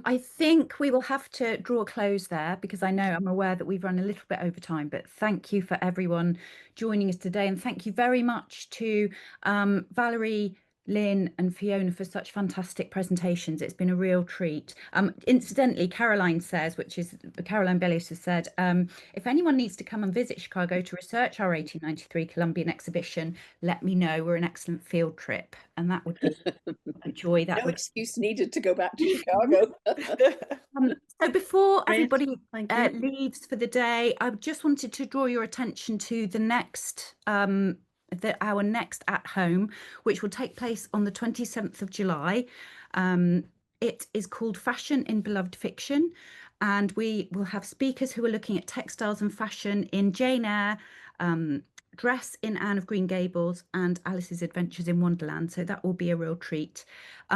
I think we will have to draw a close there because I'm aware that we've run a little bit over time, but thank you for everyone joining us today. And thank you very much to Valerie, Lynn and Fiona for such fantastic presentations. It's been a real treat. Incidentally, Caroline Bellius has said, if anyone needs to come and visit Chicago to research our 1893 Columbian exhibition, let me know. We're an excellent field trip, and that would be a joy. No excuse needed to go back to Chicago. So before everybody Thank you. leaves for the day, I just wanted to draw your attention to the next our next at home, which will take place on the 27th of July. It is called Fashion in Beloved Fiction, and we will have speakers who are looking at textiles and fashion in Jane Eyre, Dress in Anne of Green Gables, and Alice's Adventures in Wonderland. So that will be a real treat.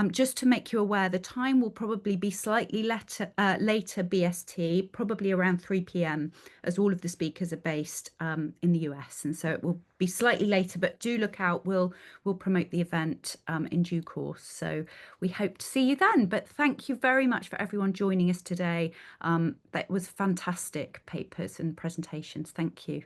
Just to make you aware, the time will probably be slightly later BST, probably around 3 p.m, as all of the speakers are based in the US, and so it will be slightly later. But do look out. We'll promote the event in due course. So we hope to see you then. But thank you very much for everyone joining us today. That was fantastic papers and presentations. Thank you.